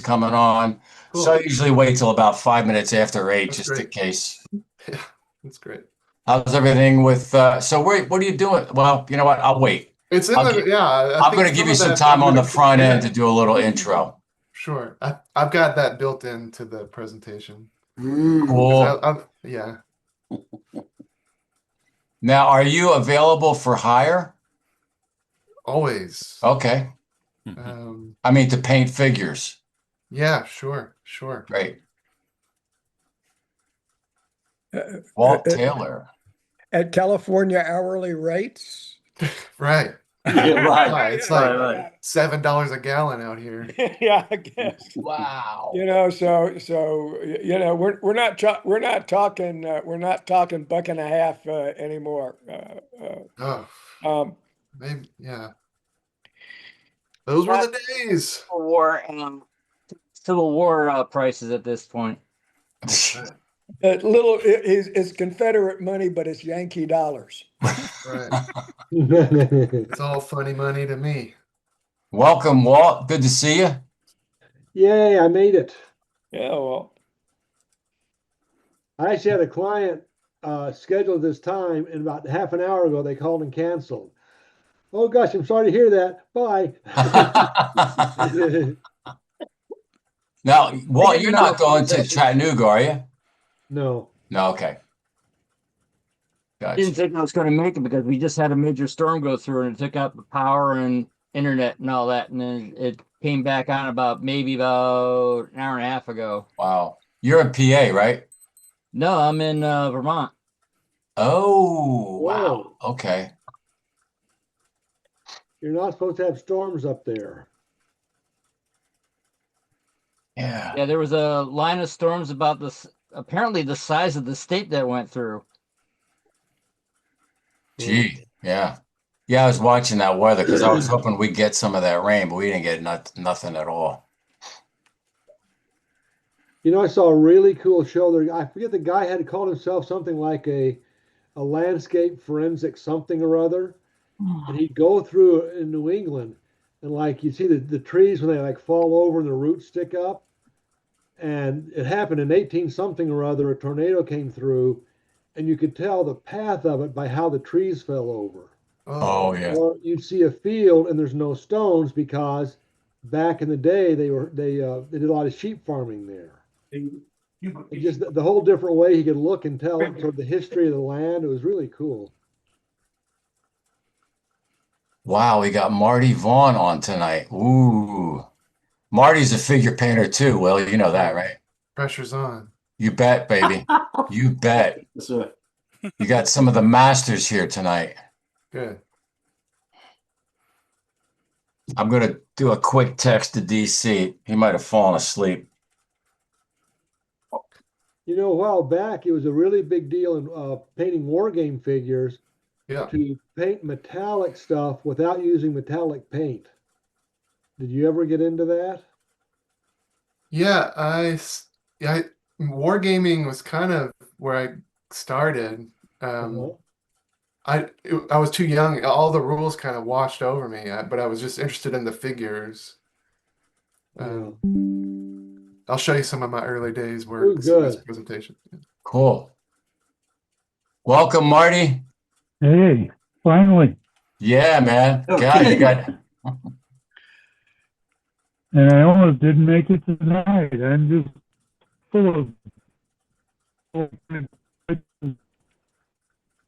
coming on. Cool. So I usually wait till about 5 minutes after 8, That's just great. in case. Yeah, that's great. How's everything with, so what are you doing? Well, you know what? I'll wait. It's in I'll the, gi- yeah, I I'm think going to give some you of some that time on the front end yeah, to do a little intro. sure. I've got that built into the presentation. Cool. Yeah. Now, are you available for hire? Always. Okay. I mean, to paint figures. Yeah, sure. Great. Uh, Walt uh, Taylor. At California hourly rates. Right. Right. Right. It's like Right. $7 a gallon out here. Yeah, I guess. Wow. We're not talking buck and a half anymore. Oh, maybe, yeah. Those were the days. Civil War prices at this point. It's Confederate money, but it's Yankee dollars. Right. It's all funny money to me. Welcome, Walt. Good to see you. Yay, I made it. Yeah, well, I actually had a client scheduled this time, and about half an hour ago, they called and canceled. Oh gosh, I'm sorry to hear that. Bye. Now, Walt, you're not going to Chattanooga, are you? No. No, okay. I didn't Gotcha. think I was going to make it because we just had a major storm go through and it took out the power and internet and all that. And then it came back on maybe about an hour and a half ago. Wow. You're in PA, right? No, I'm in Vermont. Oh, wow. Whoa. Okay. You're not supposed to have storms up there. Yeah. Yeah, there was a line of storms about this, apparently the size of the state that went through. Gee, yeah. Yeah, I was watching that weather because I was hoping we'd get some of that rain, but we didn't get nothing at all. You know, I saw a really cool show there. I forget the guy had called himself something like a landscape forensic something or other. And he'd go through in New England and like you see the trees when they like fall over and the roots stick up. And it happened in 18 something or other, a tornado came through and you could tell the path of it by how the trees fell over. Oh, yeah. Or you'd see a field and there's no stones because back in the day they did a lot of sheep farming there. It just the whole different way he could look and tell sort of the history of the land. It was really cool. Wow, we got Marty Vaughn on tonight. Ooh. Marty's a figure painter too. Well, you know that, right? Pressure's on. You bet, baby. You bet. You got some of the masters here tonight. Good. I'm going to do a quick text to DC. He might have fallen asleep. You know, a while back, it was a really big deal in painting war game figures Yeah. to paint metallic stuff without using metallic paint. Did you ever get into that? Yeah, wargaming was kind of where I started. Uh-huh. I was too young. All the rules kind of washed over me, but I was just interested in the figures. I'll show you some of my early days work Ooh, good. this presentation. Cool. Welcome, Marty. Hey, finally. Yeah, man. God, Okay. you got. And I almost didn't make it tonight. I'm just full of.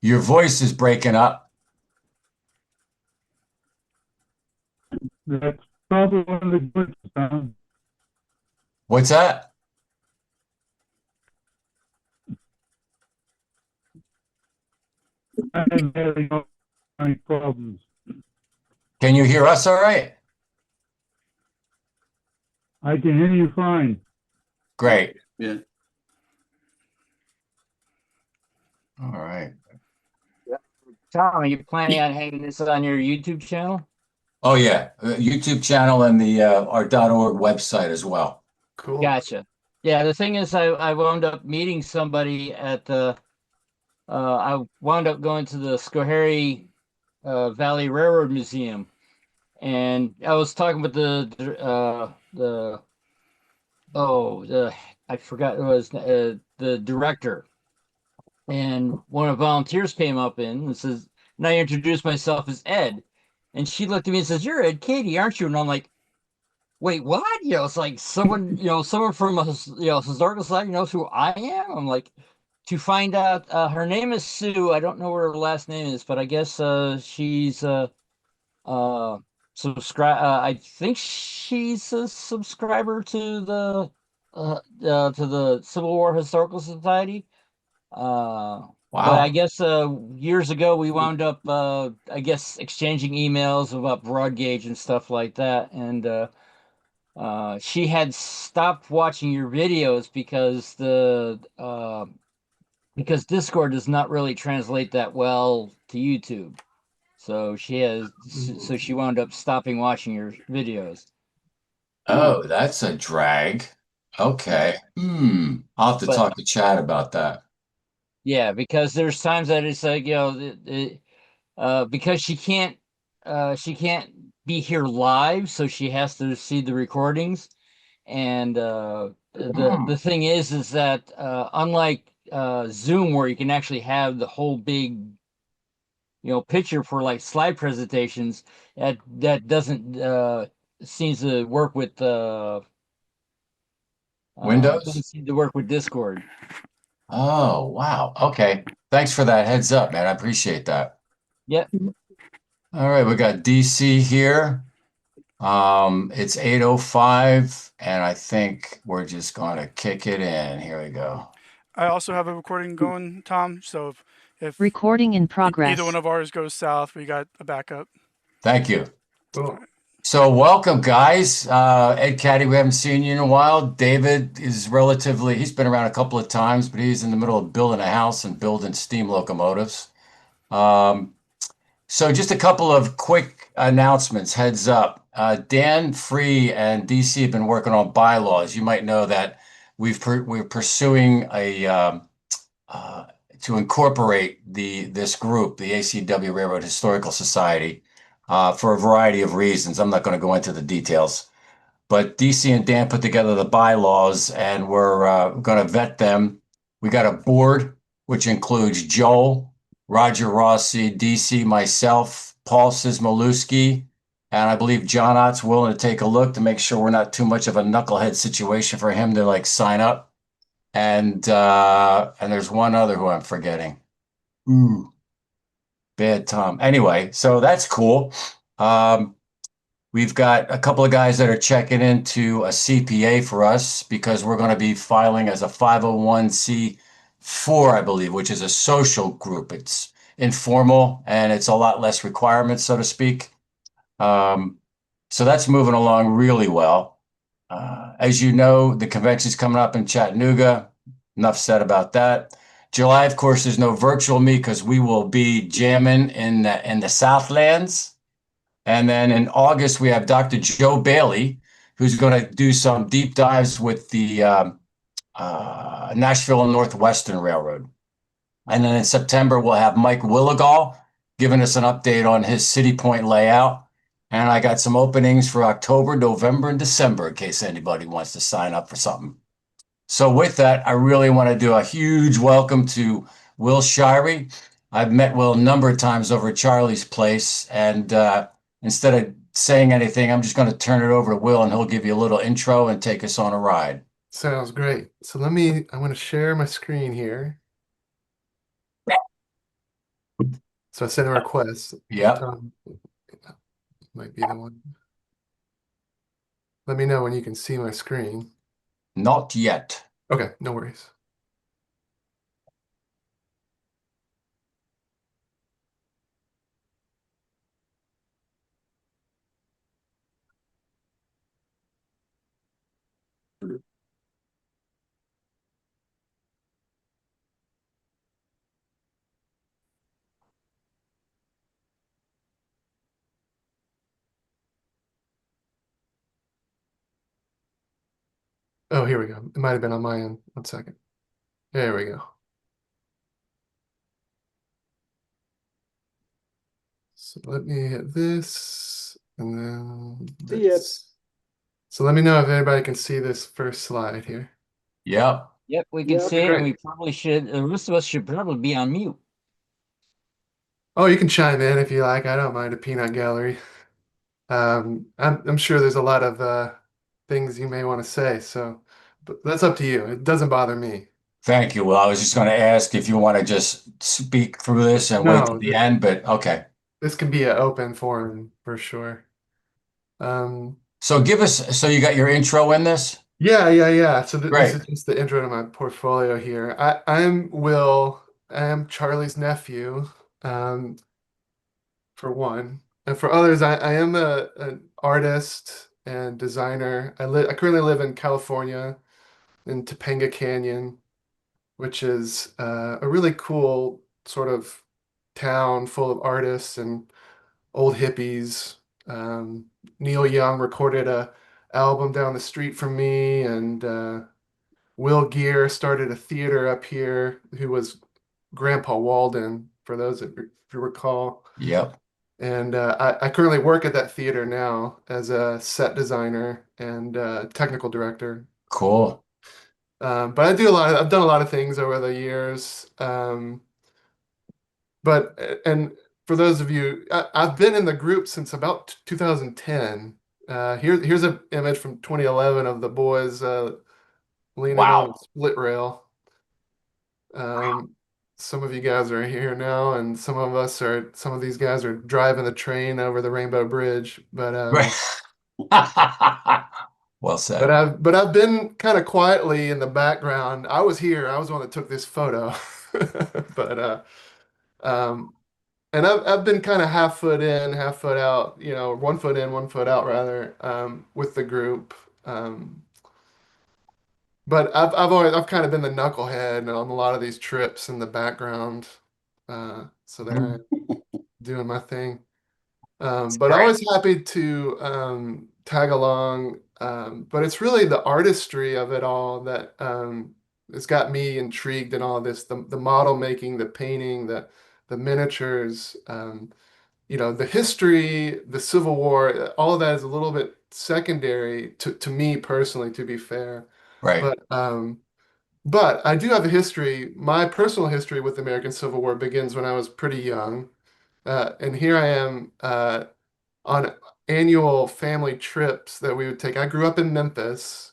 Your voice is breaking up. That's probably one of the good sounds. What's that? I'm having all my problems. Can you hear us all right? I can hear you fine. Great. Yeah. All right. Tom, are you planning on having this on your YouTube channel? Oh, yeah. YouTube channel and the our .org website as well. Cool. Gotcha. Yeah, the thing is, I wound up meeting somebody at the, I wound up going to the Schoharie Valley Railroad Museum, and I was talking with the I forgot it was the director. And one of the volunteers came up in and says, and I introduced myself as Ed. And she looked at me and says, "You're Ed Katie, aren't you?" And I'm like, "Wait, what?" It's like someone from a historical society knows who I am. I'm like, to find out, her name is Sue. I don't know what her last name is, but I guess she's uh subscribe. I think she's a subscriber to the Civil War Historical Society. But I Wow. guess years ago we wound up I guess exchanging emails about broad gauge and stuff like that, and she had stopped watching your videos because Discord does not really translate that well to YouTube. So she wound up stopping watching your videos. Oh, that's a drag. Okay. I'll have to But talk to Chad about that. yeah, because there's times that it's like, because she can't be here live, so she has to see the recordings. And the thing is that unlike Zoom, where you can actually have the whole big picture for like slide presentations, that doesn't seems to work with doesn't Windows? seem to work with Discord. Oh, wow. Okay. Thanks for that heads up, man. I appreciate that. Yep. All right, we got DC here. It's 8:05, and I think we're just gonna kick it in. Here we go. I also have a recording going, Tom. So if Recording in either one progress. of ours goes south, we got a backup. Thank you. Cool. So welcome, guys. Ed Caddy, we haven't seen you in a while. David is he's been around a couple of times, but he's in the middle of building a house and building steam locomotives. Um, so just a couple of quick announcements, heads up. Dan Free and DC have been working on bylaws. You might know that we're pursuing uh, to incorporate this group, the ACW Railroad Historical Society, for a variety of reasons. I'm not going to go into the details, but DC and Dan put together the bylaws, and we're going to vet them. We got a board which includes Joel, Roger Rossi, DC, myself, Paul Sismolewski, and I believe John Ott's willing to take a look to make sure we're not too much of a knucklehead situation for him to like sign up. And there's one other who I'm forgetting. Ooh, bad Tom. Anyway, so that's cool. We've got a couple of guys that are checking into a CPA for us because we're going to be filing as a 501c4, I believe, which is a social group. It's informal and it's a lot less requirements, so to speak. So that's moving along really well. As you know, the convention's coming up in Chattanooga. Enough said about that. July, of course, there's no virtual meet because we will be jamming in the Southlands. And then in August, we have Dr. Joe Bailey, who's going to do some deep dives with the Nashville and Northwestern Railroad. And then in September, we'll have Mike Willigall giving us an update on his City Point layout. And I got some openings for October, November, and December in case anybody wants to sign up for something. So with that, I really want to do a huge welcome to Will Shirey. I've met Will a number of times over at Charlie's place, and instead of saying anything, I'm just going to turn it over to Will, and he'll give you a little intro and take us on a ride. Sounds great. So I'm going to share my screen here. So I sent a request. Yep. Tom might be the one. Let me know when you can see my screen. Not yet. Okay, no worries. Oh, here we go. It might have been on my end. 1 second. There we go. So let me hit this and then See it. So let me know if anybody can see this first slide here. Yep. Yep, we can Yep. see it, and Great. we probably should. The rest of us should probably be on mute. Oh, you can chime in if you like. I don't mind a peanut gallery. I'm sure there's a lot of things you may want to say, so but that's up to you. It doesn't bother me. Thank you. Well, I was just going to ask if you want to just speak through this and wait till No, the end, but okay. this can be an open forum for sure. Um, So so you got your intro in this? yeah. So th this Great. is just the intro to my portfolio here. I'm Will. I am Charlie's nephew, um, for one. And for others, I am an artist and designer. I currently live in California in Topanga Canyon, which is a really cool sort of town full of artists and old hippies. Um, Neil Young recorded a album down the street from me, and Will Geer started a theater up here, who was Grandpa Walden, for those if you recall. Yep. And I currently work at that theater now as a set designer and technical director. Cool. But I've done a lot of things over the years. And for those of you, I've been in the group since about 2010. Here's an image from 2011 of the boys leaning on a Wow. split rail. Um, some of you guys are here now, and some of these guys are driving the train over the Rainbow Bridge. Right. Well But said. I've been kind of quietly in the background. I was here. I was the one that took this photo. But um, and I've been kind of half foot in, half foot out, 1 foot in, 1 foot out rather, with the group. Um, but I've kind of been the knucklehead on a lot of these trips in the background. So there I am doing my thing. But Great. always happy to tag along. But it's really the artistry of it all that has got me intrigued in all this. The model making, the painting, the miniatures, the history, the Civil War, all of that is a little bit secondary to me personally, to be fair. Right. But I do have a history. My personal history with the American Civil War begins when I was pretty young. And here I am on annual family trips that we would take. I grew up in Memphis,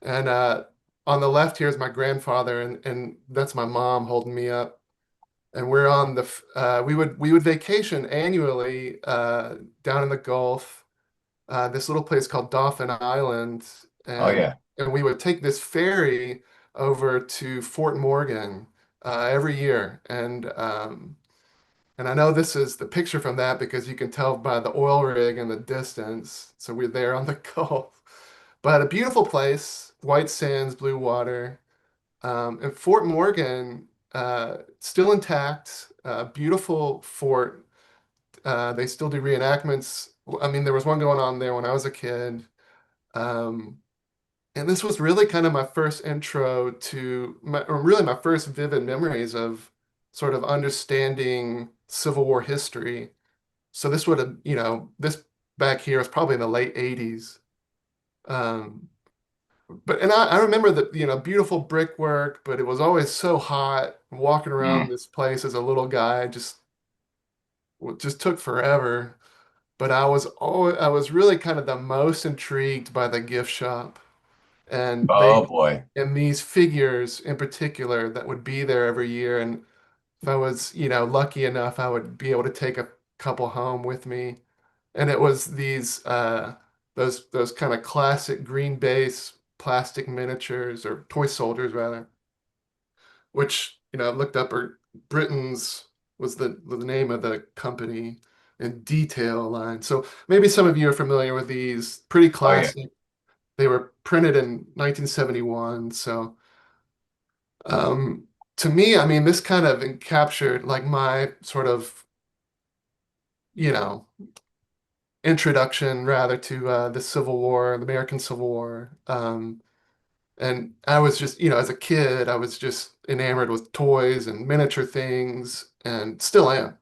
and on the left here is my grandfather, and that's my mom holding me up. And we're on we would vacation annually down in the Gulf, this little place called Dauphin Island, Oh and yeah. and we would take this ferry over to Fort Morgan every year, and I know this is the picture from that because you can tell by the oil rig in the distance. So we're there on the Gulf. But a beautiful place, white sands, blue water. And Fort Morgan, still intact, beautiful fort. They still do reenactments. I mean, there was one going on there when I was a kid. Um, and this was really kind of my first intro or really my first vivid memories of sort of understanding Civil War history. So this would have, this back here was probably in the late 80s. Um, and I remember the, beautiful brickwork, but it was always so hot. Walking around Mm. this place as a little guy just took forever. But I was really kind of the most intrigued by the gift shop. And Oh boy. these figures in particular that would be there every year. And if I was, lucky enough, I would be able to take a couple home with me. And it was those kind of classic green base plastic miniatures, or toy soldiers rather, which, I looked up, or Britain's was the name of the company, and detail line. So maybe some of you are familiar with these. Pretty Oh yeah. classic. They were printed in 1971. So to me, I mean, this kind of captured like my sort of, you know, introduction rather to the Civil War, the American Civil War. And I was just, as a kid, I was just enamored with toys and miniature things, and still am.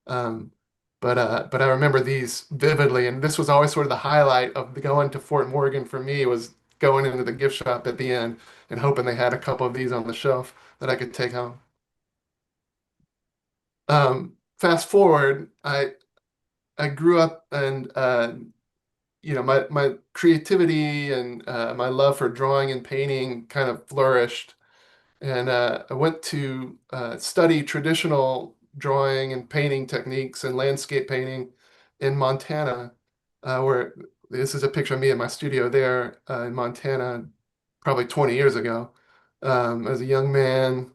Um, but I remember these vividly, and this was always sort of the highlight of the going to Fort Morgan for me was going into the gift shop at the end and hoping they had a couple of these on the shelf that I could take home. Fast forward, I grew up and my creativity and my love for drawing and painting kind of flourished. And I went to study traditional drawing and painting techniques and landscape painting in Montana, where this is a picture of me in my studio there in Montana, probably 20 years ago, as a young man.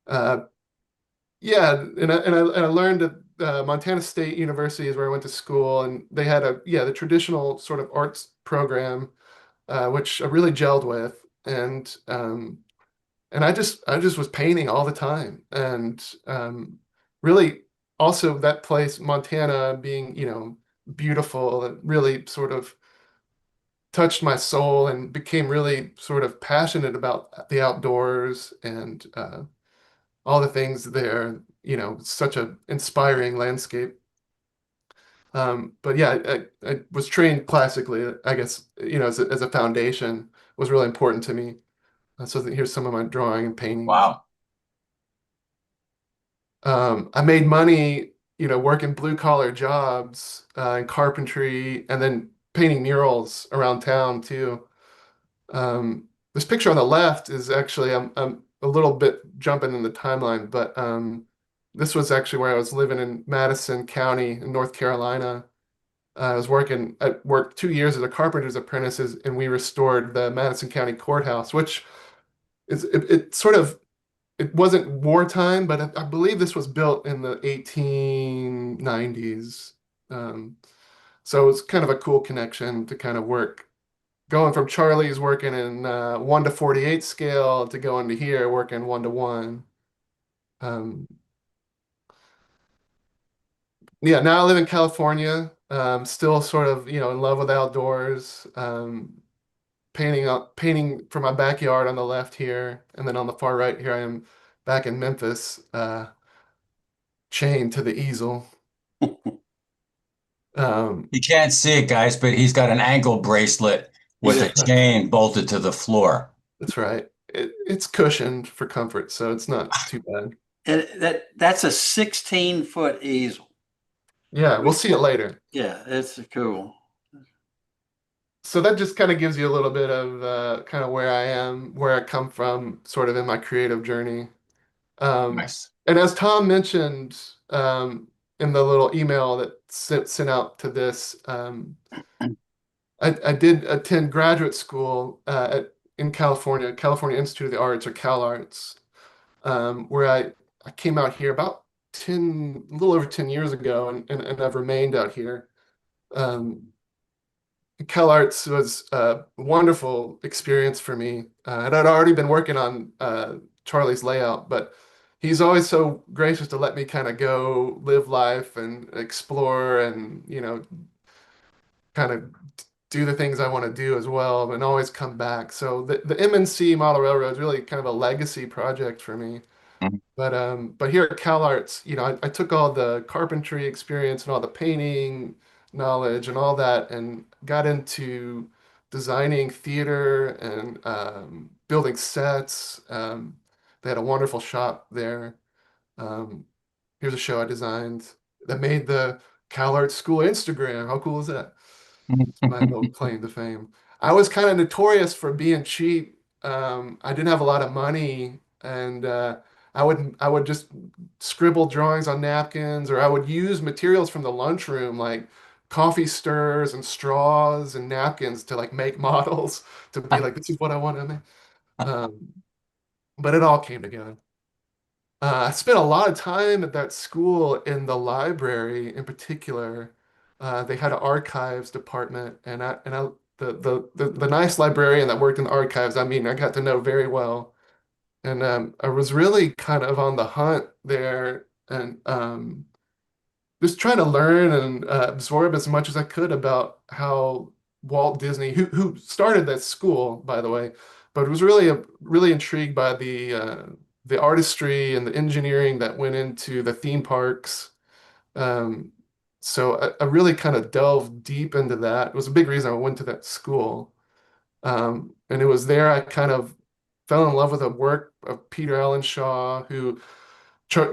Uh, yeah, and I learned at Montana State University is where I went to school, and they had the traditional sort of arts program, which I really gelled with, and I just was painting all the time, and really also that place, Montana, being beautiful, it really sort of touched my soul and became really sort of passionate about the outdoors and all the things there. Such an inspiring landscape. But yeah, I was trained classically, I guess, as a foundation was really important to me. So here's some of my drawing and painting. Wow. I made money, working blue collar jobs in carpentry and then painting murals around town too. This picture on the left is actually I'm a little bit jumping in the timeline, but this was actually where I was living in Madison County in North Carolina. I worked 2 years as a carpenter's apprentice, and we restored the Madison County Courthouse, which it sort of it wasn't wartime, but I believe this was built in the 1890s. So it's kind of a cool connection to kind of work, going from Charlie's working in 1 to 48 scale to going to here working 1 to 1. Yeah, now I live in California. Still sort of, in love with outdoors. Painting for my backyard on the left here, and then on the far right here I am back in Memphis, chained to the easel. You can't see it, guys, but he's got an ankle bracelet with a chain bolted to the floor. That's right. It's cushioned for comfort, so it's not too bad. And that's a 16-foot easel. Yeah, we'll see it later. Yeah, that's cool. So that just kind of gives you a little bit of kind of where I am, where I come from, sort of in my creative journey. Nice. And as Tom mentioned in the little email that sent out to this, I did attend graduate school in California, California Institute of the Arts, or CalArts, where I came out here about a little over 10 years ago, and I've remained out here. CalArts was a wonderful experience for me. And I'd already been working on Charlie's layout, but he's always so gracious to let me kind of go live life and explore and, kind of do the things I want to do as well, and always come back. So the MNC Model Railroad is really kind of a legacy project for me. Mhm. But here at CalArts, I took all the carpentry experience and all the painting knowledge and all that, and got into designing theater and building sets. They had a wonderful shop there. Here's a show I designed that made the CalArts School Instagram. How cool is that? It's my little claim to fame. I was kind of notorious for being cheap. I didn't have a lot of money, and I would just scribble drawings on napkins, or I would use materials from the lunchroom, like coffee stirrers and straws and napkins, to like make models to be like, this is what I want to make. But it all came together. I spent a lot of time at that school in the library in particular. They had an archives department, the nice librarian that worked in the archives, I mean, I got to know very well. And I was really kind of on the hunt there, and just trying to learn and absorb as much as I could about how Walt Disney, who started that school, by the way, but was really intrigued by the artistry and the engineering that went into the theme parks. So I really kind of delved deep into that. It was a big reason I went to that school. And it was there I kind of fell in love with the work of Peter Allen Shaw, who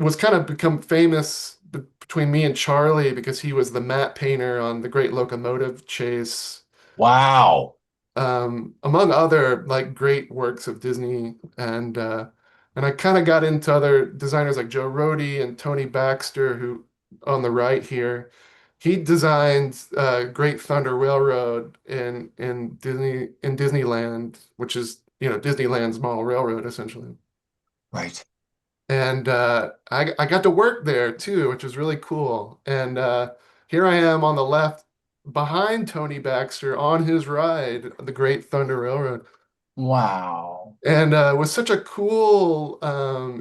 was kind of become famous between me and Charlie because he was the matte painter on The Great Locomotive Chase, Wow. among other like great works of Disney. And I kind of got into other designers like Joe Rohde and Tony Baxter, who on the right here. He designed Great Thunder Railroad in Disneyland, which is, you know, Disneyland's model railroad essentially. Right. And I got to work there too, which was really cool. And here I am on the left behind Tony Baxter on his ride, the Great Thunder Railroad. Wow. And it was such a cool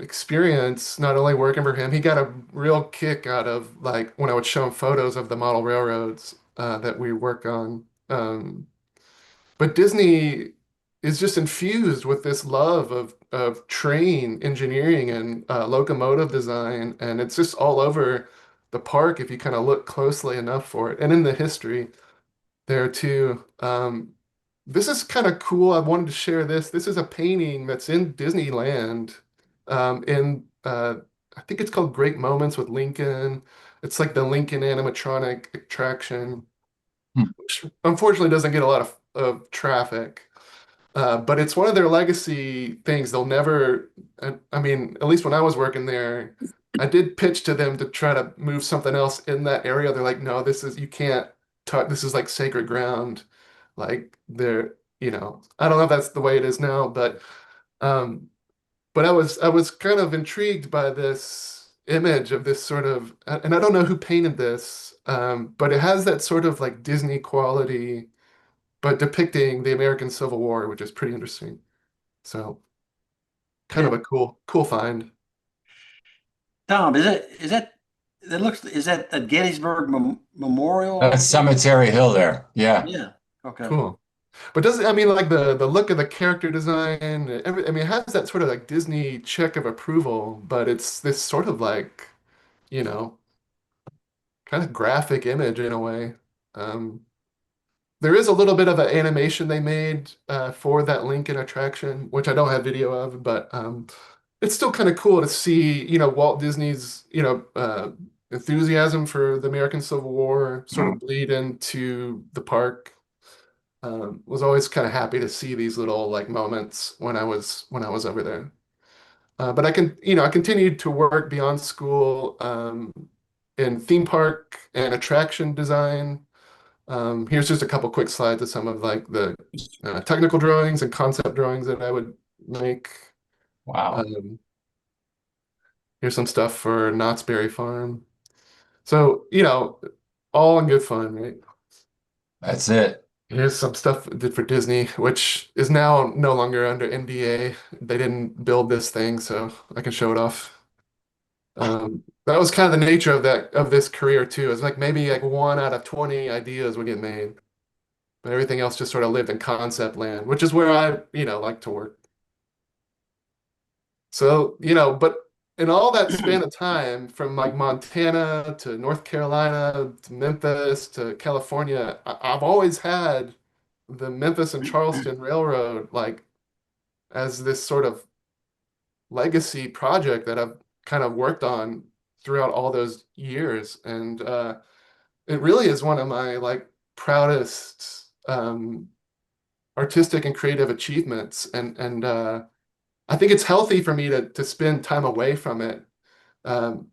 experience, not only working for him, he got a real kick out of like when I would show him photos of the model railroads that we work on. But Disney is just infused with this love of train engineering and locomotive design, and it's just all over the park if you kind of look closely enough for it, and in the history there too. This is kind of cool. I wanted to share this. This is a painting that's in Disneyland, in I think it's called Great Moments with Lincoln. It's like the Lincoln animatronic attraction, Hmm. which unfortunately doesn't get a lot of traffic. But it's one of their legacy things. They'll never, I mean, at least when I was working there, I did pitch to them to try to move something else in that area. They're like, no, this is, you can't touch, this is like sacred ground. Like they're, you know, I don't know if that's the way it is now, um, but I was kind of intrigued by this image of this sort of, and I don't know who painted this, but it has that sort of like Disney quality but depicting the American Civil War, which is pretty interesting. So kind of a cool find. Tom, is that the Gettysburg Memorial? That's Cemetery Hill there. Yeah. Yeah. Okay. Cool. But does it, I mean, like the look of the character design, I mean, it has that sort of like Disney check of approval, but it's this sort of like, you know, kind of graphic image in a way. Um, there is a little bit of an animation they made for that Lincoln attraction, which I don't have video of, but it's still kind of cool to see, you know, Walt Disney's, you know, enthusiasm for the American Civil War sort of bleed into the park. Was always kind of happy to see these little like moments when I was over there. But I continued to work beyond school in theme park and attraction design. Here's just a couple quick slides of some of like the technical drawings and concept drawings that I would make. Wow. Here's some stuff for Knott's Berry Farm. So, you know, all in good fun, right? That's it. Here's some stuff I did for Disney, which is now no longer under NDA. They didn't build this thing, so I can show it off. That was kind of the nature of this career too. It's like maybe like 1 out of 20 ideas would get made, but everything else just sort of lived in concept land, which is where I, you know, like to work. So, you know, but in all that span of time, from like Montana to North Carolina to Memphis to California, I've always had the Memphis and Charleston Railroad like as this sort of legacy project that I've kind of worked on throughout all those years. And it really is one of my like proudest artistic and creative achievements. And I think it's healthy for me to spend time away from it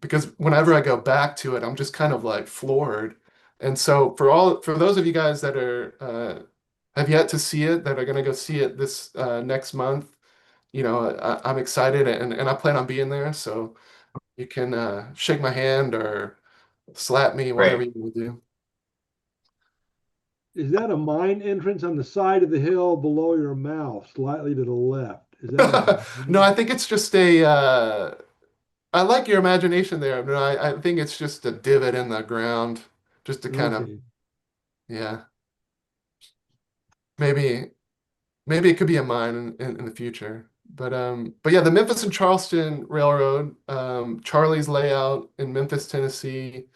because whenever I go back to it, I'm just kind of like floored. And so for those of you guys that are have yet to see it, that are going to go see it this next month, you know, I'm excited and I plan on being there. So you can shake my hand or slap me, whatever Great. you want to do. Is that a mine entrance on the side of the hill below your mouth, slightly to the left? Is that No, I think it's just I like your imagination there. No, I think it's just a divot in the ground, just to kind of, okay. yeah, maybe it could be a mine in the future. But yeah, the Memphis and Charleston Railroad, Charlie's layout in Memphis, Tennessee.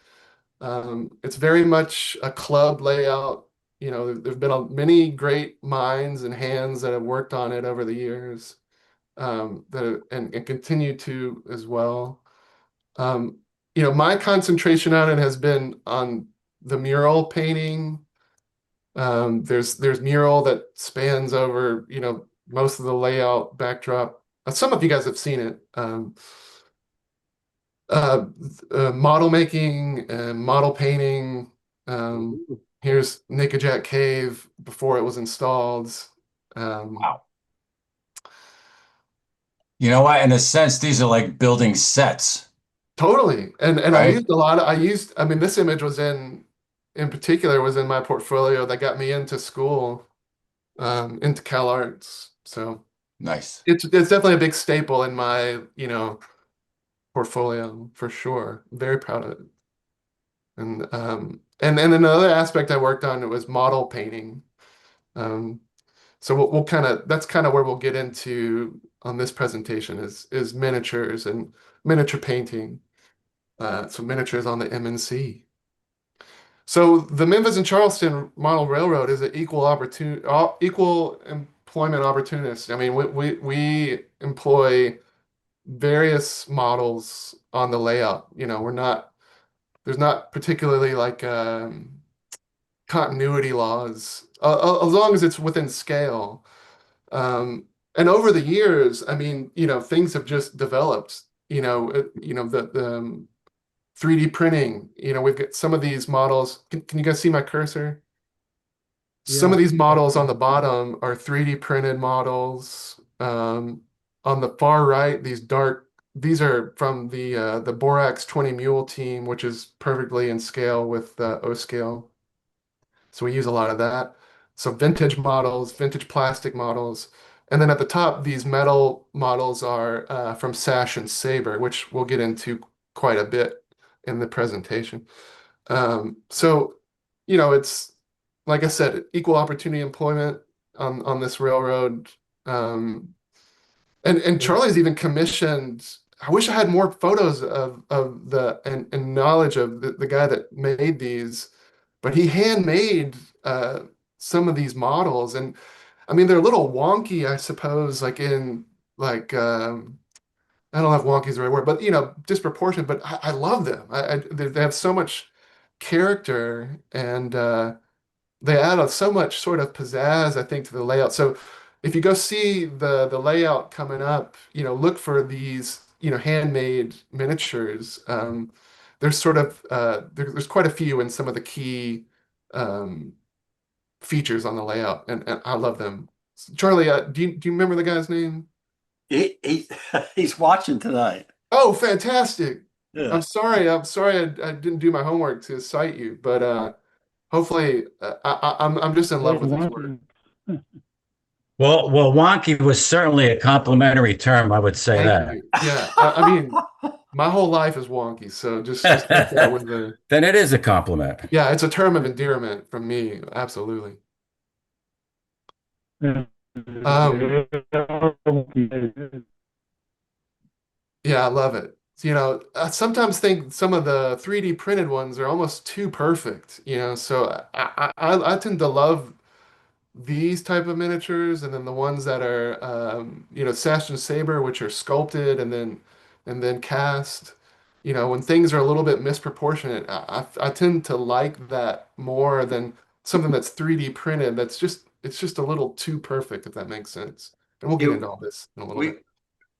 It's very much a club layout. You know, there've been many great minds and hands that have worked on it over the years, and continue to as well. You know, my concentration on it has been on the mural painting. There's mural that spans over, you know, most of the layout backdrop. Some of you guys have seen it. Uh, Model making and model painting. Here's Nickajack Cave before it was installed. Wow. You know what? In a sense, these are like building sets, Totally. And I right? used a lot of, I mean, this image was in particular was in my portfolio that got me into school, into Cal Arts. So Nice. it's definitely a big staple in my, you know, portfolio for sure. Very proud of it. And then another aspect I worked on was model painting. Um, so we'll kind of that's kind of where we'll get into on this presentation is miniatures and miniature painting. So miniatures on the MNC. So the Memphis and Charleston Model Railroad is an equal employment opportunist. I mean, we employ various models on the layout. You know, there's not particularly like continuity laws, as long as it's within scale. And over the years, I mean, you know, things have just developed. You know the 3D printing. You know, we've got some of these models. Can you guys see my cursor? Some of Yeah. these models on the bottom are 3D printed models. On the far right, these are from the Borax 20 Mule team, which is perfectly in scale with O-scale. So we use a lot of that. So vintage models, vintage plastic models. And then at the top, these metal models are from Sash and Sabre, which we'll get into quite a bit in the presentation. So, you know, it's like I said, equal opportunity employment on this railroad. And Charlie's even commissioned. I wish I had more photos of the and knowledge of the guy that made these, but he handmade some of these models, and I mean they're a little wonky, I suppose, like in like I don't know if wonky is the right word, but you know, disproportionate. But I love them. They have so much character, and they add so much sort of pizzazz, I think, to the layout. So if you go see the layout coming up, you know, look for these, you know, handmade miniatures. There's sort of there's quite a few in some of the key um, features on the layout, and I love them. Charlie, do you remember the guy's name? He he's watching tonight. Oh, fantastic! Yeah. I'm sorry I didn't do my homework to cite you, but hopefully I'm just in love with his work. Well, wonky was certainly a complimentary term. I would say Thank that. you. Yeah, I mean, my whole life is wonky, so just take that with the Then it is a compliment. yeah, it's a term of endearment from me, absolutely. Um, yeah, I love it. You know, I sometimes think some of the 3D printed ones are almost too perfect, you know, so I tend to love these type of miniatures, and then the ones that are you know, Sash and Sabre, which are sculpted and then cast. You know, when things are a little bit misproportionate, I tend to like that more than something that's 3D printed. It's just a little too perfect, if that makes sense. And we'll get into all this in a little We, bit.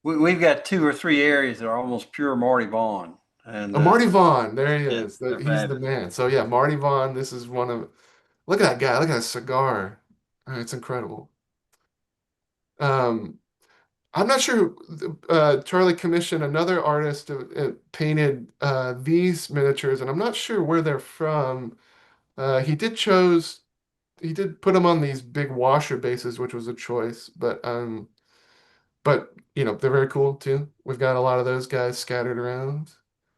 we've got 2 or 3 areas that are almost pure Marty Vaughn. And Oh, Marty Vaughn, there he yeah, is. they're He's the fabulous. man. So yeah, Marty Vaughn. This is one of. Look at that guy. Look at that cigar. It's incredible. Um, I'm not sure. Charlie commissioned another artist painted these miniatures, and I'm not sure where they're from. He did put them on these big washer bases, which was a choice, but you know they're very cool too. We've got a lot of those guys scattered around.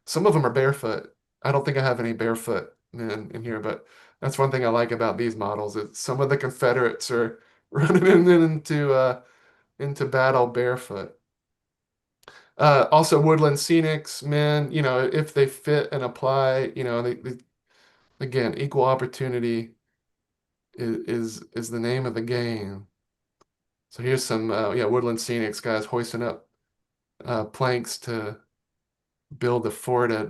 Some of them are barefoot. I don't think I have any barefoot in here, but that's one thing I like about these models. Is some of the Confederates are running into battle barefoot. Also Woodland Scenics, man, you know, if they fit and apply, you know, again, equal opportunity is the name of the game. So here's some yeah, Woodland Scenics guys hoisting up planks to build the fort at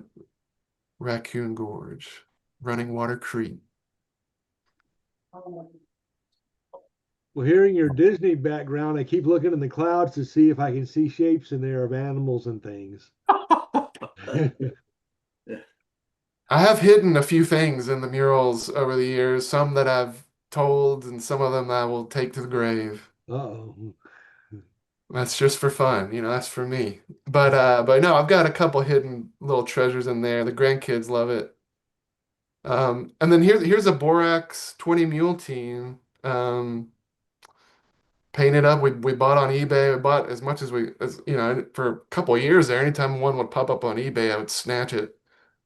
Raccoon Gorge, Running Water Creek. Well, hearing your Disney background, I keep looking in the clouds to see if I can see shapes in there of animals and things. I have hidden a few things in the murals over the years, some that I've told and some of them I will take to the grave. Uh-oh. That's just for fun, you know, that's for me. But no, I've got a couple hidden little treasures in there. The grandkids love it. And then here's a Borax 20 mule team. Painted up. We bought on eBay. We bought as much as you know, for a couple of years there. Anytime one would pop up on eBay, I would snatch it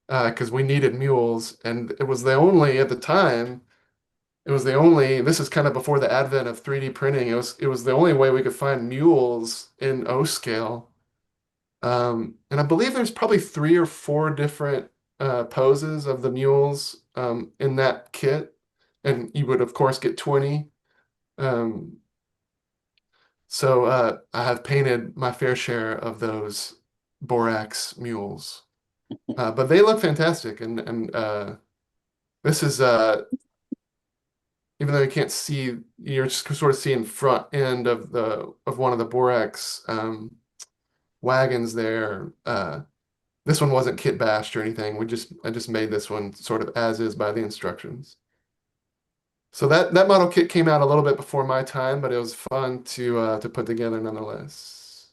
because we needed mules, and it was the only at the time. It was the only. This is kind of before the advent of 3D printing. It was the only way we could find mules in O scale. And I believe there's probably 3 or 4 different poses of the mules in that kit, and you would of course get 20. So I have painted my fair share of those Borax mules, but they look fantastic. And this is even though you can't see, you're just sort of seeing front end of one of the Borax wagons there. This one wasn't kit bashed or anything. I just made this one sort of as is by the instructions. So that model kit came out a little bit before my time, but it was fun to put together nonetheless.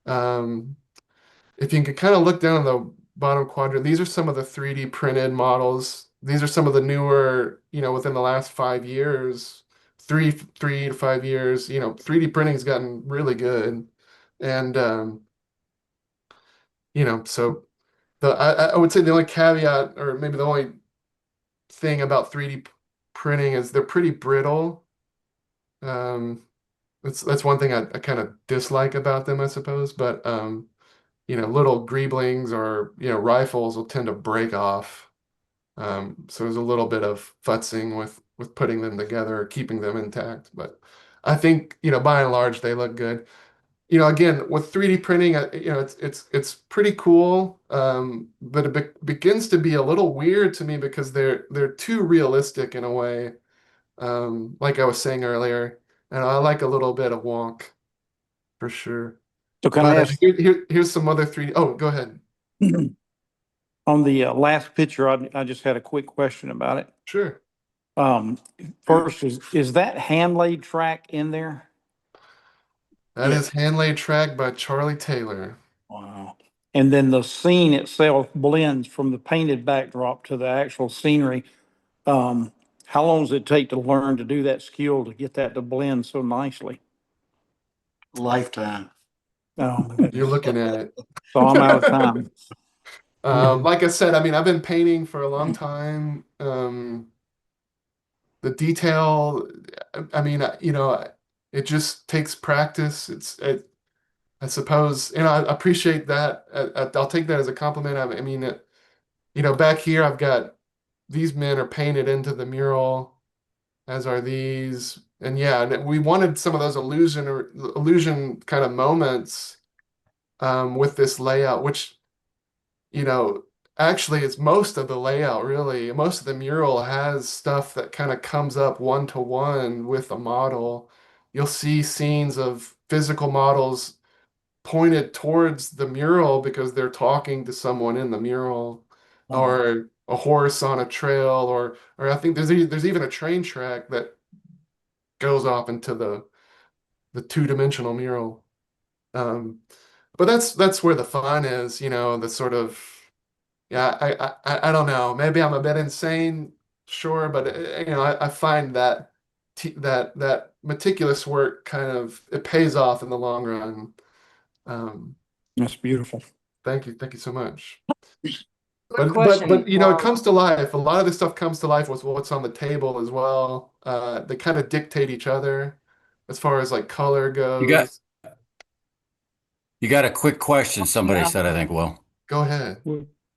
If you can kind of look down in the bottom quadrant, these are some of the 3D printed models. These are some of the newer, you know, within the last 5 years, 3 to 5 years, you know, 3D printing has gotten really good. And you know, so I would say the only caveat, or maybe the only thing about 3D printing is they're pretty brittle. That's one thing I kind of dislike about them, I suppose. But you know, little greeblings or, you know, rifles will tend to break off. So there's a little bit of futzing with putting them together or keeping them intact. But I think, you know, by and large they look good. You know, again, with 3D printing, you know, it's pretty cool, but it begins to be a little weird to me because they're too realistic in a way. Like I was saying earlier, and I like a little bit of wonk for sure. So can I But ask, here's some other 3D. Oh, go ahead. on the last picture, I just had a quick question about it. Sure. First, is that hand laid track in there? That is hand laid track by Charlie Taylor. Wow. And then the scene itself blends from the painted backdrop to the actual scenery. How long does it take to learn to do that skill to get that to blend so nicely? Lifetime. Oh, You're looking at it. so I'm out of time. Like I said, I mean, I've been painting for a long time. The detail, I mean, you know, it just takes practice. I suppose, and I appreciate that. I'll take that as a compliment. I mean, you know, back here, I've got these men are painted into the mural, as are these. And yeah, and we wanted some of those illusion kind of moments with this layout, which, you know, actually it's most of the layout really. Most of the mural has stuff that kind of comes up one-to-one with the model. You'll see scenes of physical models pointed towards the mural because they're talking to someone in the mural, or a horse on a trail, or I think there's even a train track that goes off into the two-dimensional mural. But that's where the fun is, you know, the sort of, yeah, I don't know, maybe I'm a bit insane, sure, but you know, I find that that meticulous work kind of, it pays off in the long run. That's beautiful. Thank you so much. Quick question. But you know, it comes to life. A lot of this stuff comes to life with what's on the table as well. They kind of dictate each other as far as like color goes. You got a quick question, somebody said, I think, Will. Go ahead.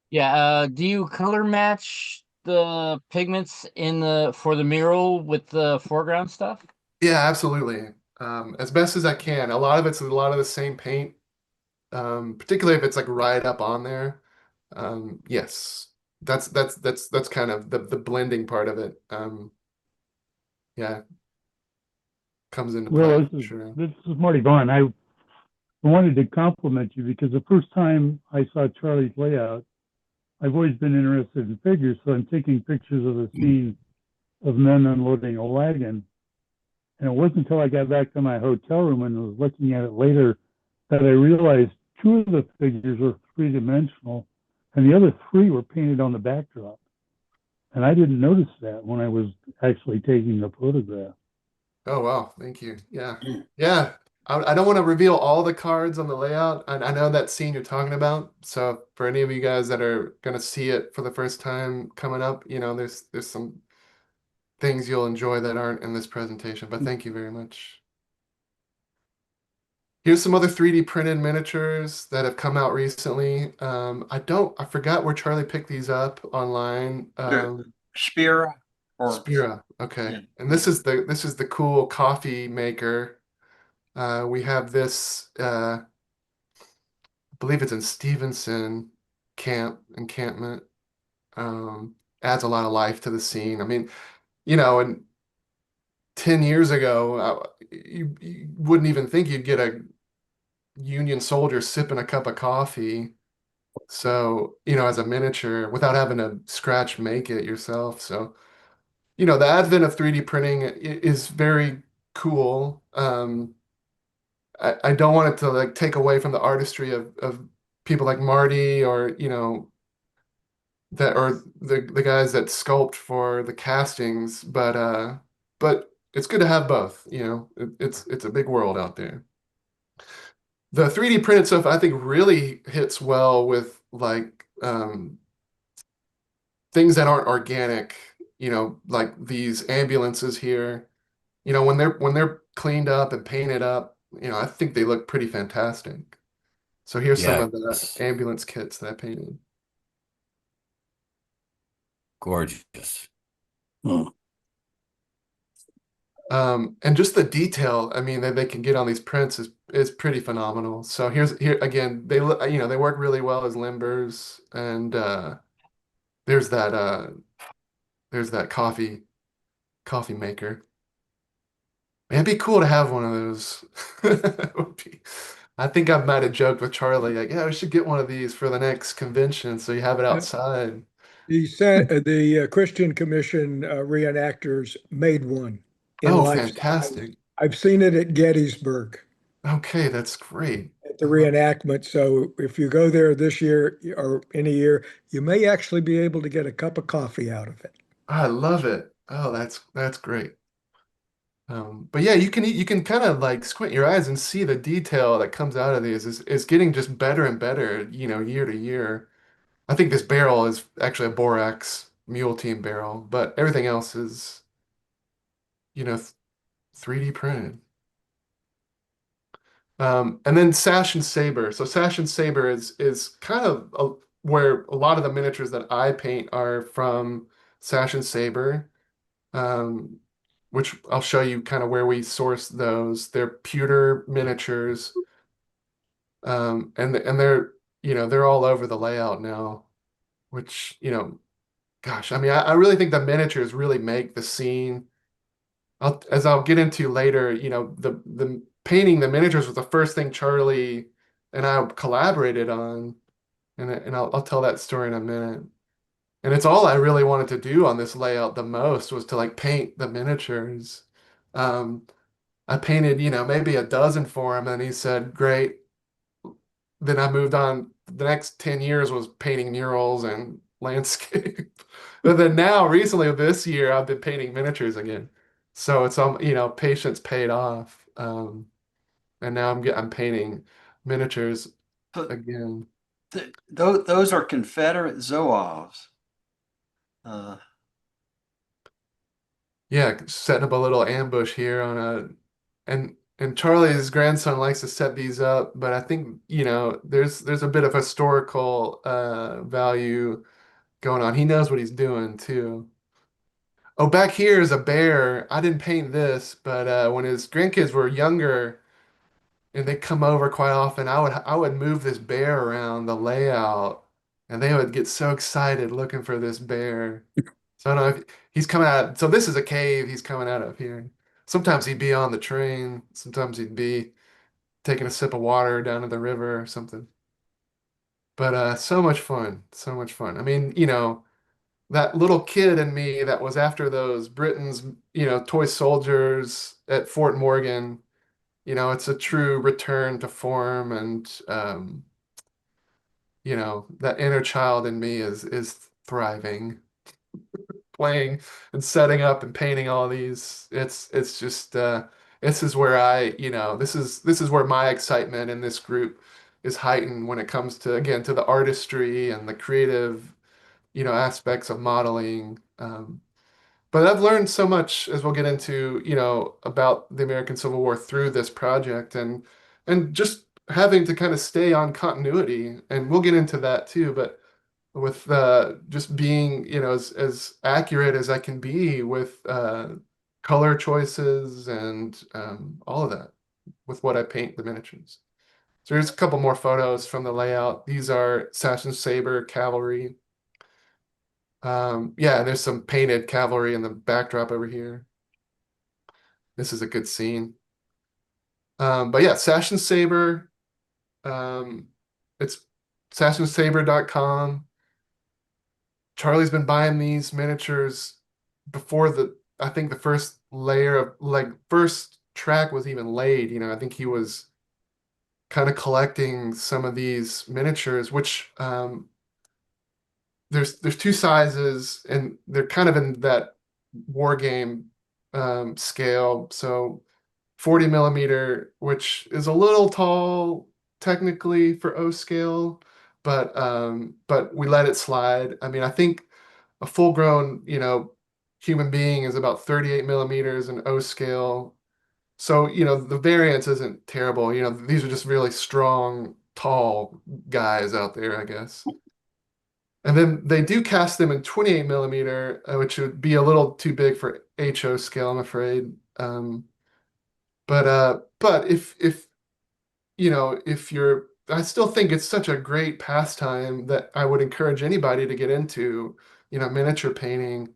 Yeah, do you color match the pigments in the for the mural with the foreground stuff? Yeah, absolutely. As best as I can. A lot of it's a lot of the same paint, particularly if it's like right up on there. Yes, that's kind of the blending part of it. Yeah, comes into play, Well, sure. this is Marty Vaughn. I wanted to compliment you because the first time I saw Charlie's layout, I've always been interested in figures, so I'm taking pictures of the scene of men unloading a wagon. And it wasn't until I got back to my hotel room and was looking at it later that I realized two of the figures were three-dimensional and the other three were painted on the backdrop. And I didn't notice that when I was actually taking the photograph. Oh wow, thank you. Yeah, yeah. I don't want to reveal all the cards on the layout. I know that scene you're talking about. So for any of you guys that are gonna see it for the first time coming up, there's some things you'll enjoy that aren't in this presentation. But thank you very much. Here's some other 3D printed miniatures that have come out recently. I forgot where Charlie picked these up online. Spira or Spira, okay. Yeah. And this is the cool coffee maker. We have this, I believe it's in Stevenson encampment. Adds a lot of life to the scene. I mean, and 10 years ago, you wouldn't even think you'd get a Union soldier sipping a cup of coffee. So, as a miniature without having to scratch make it yourself. So, the advent of 3D printing is very cool. I don't want it to like take away from the artistry of people like Marty or the guys that sculpt for the castings, but it's good to have both. It's a big world out there. The 3D printed stuff I think really hits well with like things that aren't organic, like these ambulances here. When they're cleaned up and painted up, I think they look pretty fantastic. So here's some of the Yes. ambulance kits that I painted. Gorgeous. And just the detail, I mean, that they can get on these prints is pretty phenomenal. So here again, they work really well as limbers, and there's that coffee maker. Man, it'd be cool to have one of those. I think I might have joked with Charlie, like, yeah, we should get one of these for the next convention, so you have it outside. The Christian Commission reenactors made one in Oh, life. fantastic. I've seen it at Gettysburg Okay, that's great. at the reenactment. So if you go there this year or any year, you may actually be able to get a cup of coffee out of it. I love it. Oh, that's great. But yeah, you can kind of like squint your eyes and see the detail that comes out of these is getting just better and better, year to year. I think this barrel is actually a Borax Mule Team barrel, but everything else is, 3D printed. And then Sash and Saber. So Sash and Saber is kind of where a lot of the miniatures that I paint are from Sash and Saber, which I'll show you kind of where we source those. They're pewter miniatures, and they're all over the layout now, which gosh, I mean, I really think the miniatures really make the scene. As I'll get into later, the painting the miniatures was the first thing Charlie and I collaborated on, and I'll tell that story in a minute. And it's all I really wanted to do on this layout the most was to like paint the miniatures. I painted, maybe a dozen for him, and he said, "Great." Then I moved on. The next 10 years was painting murals and landscape. But then now, recently, this year, I've been painting miniatures again. So it's patience paid off. And now I'm painting miniatures So again. those are Confederate Zouaves. Yeah, setting up a little ambush here and Charlie's grandson likes to set these up, but I think, there's a bit of historical value going on. He knows what he's doing too. Oh, back here is a bear. I didn't paint this, but when his grandkids were younger and they come over quite often, I would move this bear around the layout, and they would get so excited looking for this bear. So I don't know if he's coming out. So this is a cave he's coming out of here. Sometimes he'd be on the train. Sometimes he'd be taking a sip of water down at the river or something. But so much fun, so much fun. I mean, that little kid in me that was after those Britons, toy soldiers at Fort Morgan, it's a true return to form, and that inner child in me is thriving, playing and setting up and painting all these. It's just this is where this is where my excitement in this group is heightened when it comes to, again, to the artistry and the creative, aspects of modeling. But I've learned so much, as we'll get into, about the American Civil War through this project, and just having to kind of stay on continuity, and we'll get into that too. But with just being, as accurate as I can be with color choices and all of that with what I paint the miniatures. So here's a couple more photos from the layout. These are Sash and Saber cavalry. Yeah, there's some painted cavalry in the backdrop over here. This is a good scene. But yeah, Sash and Saber. It's sashandsaber.com. Charlie's been buying these miniatures before I think the first layer of, like, first track was even laid. I think he was kind of collecting some of these miniatures, which there's two sizes, and they're kind of in that war game scale. So 40 millimeter, which is a little tall technically for O scale, but we let it slide. I mean, I think a full-grown, human being is about 38 millimeters in O scale. So, the variance isn't terrible. These are just really strong, tall guys out there, I guess. And then they do cast them in 28 millimeter, which would be a little too big for HO scale, I'm afraid. But if you're, I still think it's such a great pastime that I would encourage anybody to get into, miniature painting.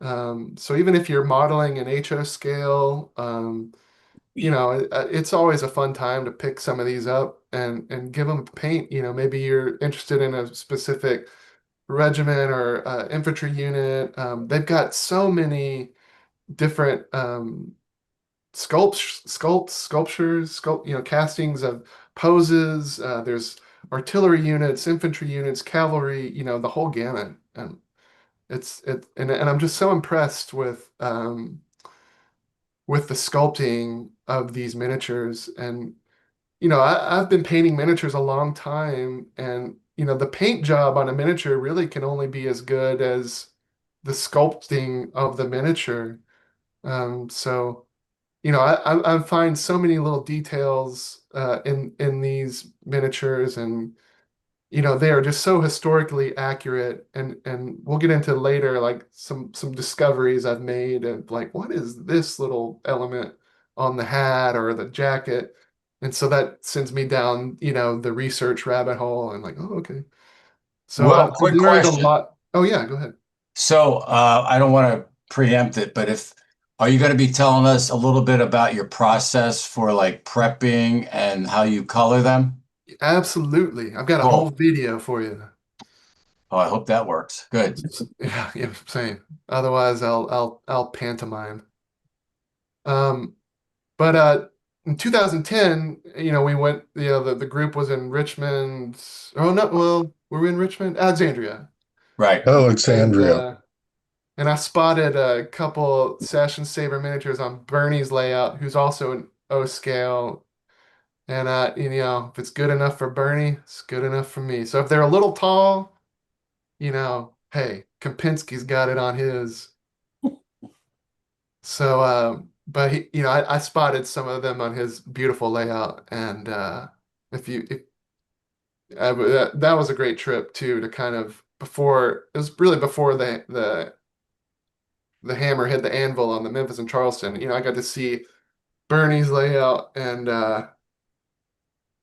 So even if you're modeling in HO scale, it's always a fun time to pick some of these up and give them paint. Maybe you're interested in a specific regiment or infantry unit. They've got so many different sculptures, castings of poses. There's artillery units, infantry units, cavalry, the whole gamut. And and I'm just so impressed with the sculpting of these miniatures. And I've been painting miniatures a long time, and the paint job on a miniature really can only be as good as the sculpting of the miniature. So I find so many little details in these miniatures, and they are just so historically accurate. And we'll get into later, like some discoveries I've made, and like, what is this little element on the hat or the jacket? And so that sends me down, the research rabbit hole, and like, oh, okay. So Well, I've quick learned a question. lot. Oh yeah, go ahead. So I don't want to preempt it, but are you going to be telling us a little bit about your process for like prepping and how you color them? Absolutely. I've got a Cool. whole video for you. Oh, I hope that works. Good. Yeah, same. Otherwise, I'll pantomime. But in 2010, we went. The group was in Richmond. Oh no, well, were we in Richmond? Alexandria. Right. Alexandria. And I spotted a couple Sash and Saber miniatures on Bernie's layout, who's also an O scale. And if it's good enough for Bernie, it's good enough for me. So if they're a little tall, hey, Kempinski's got it on his. So, but I spotted some of them on his beautiful layout, and that was a great trip too, to kind of before, it was really before the hammer hit the anvil on the Memphis and Charleston. I got to see Bernie's layout, and I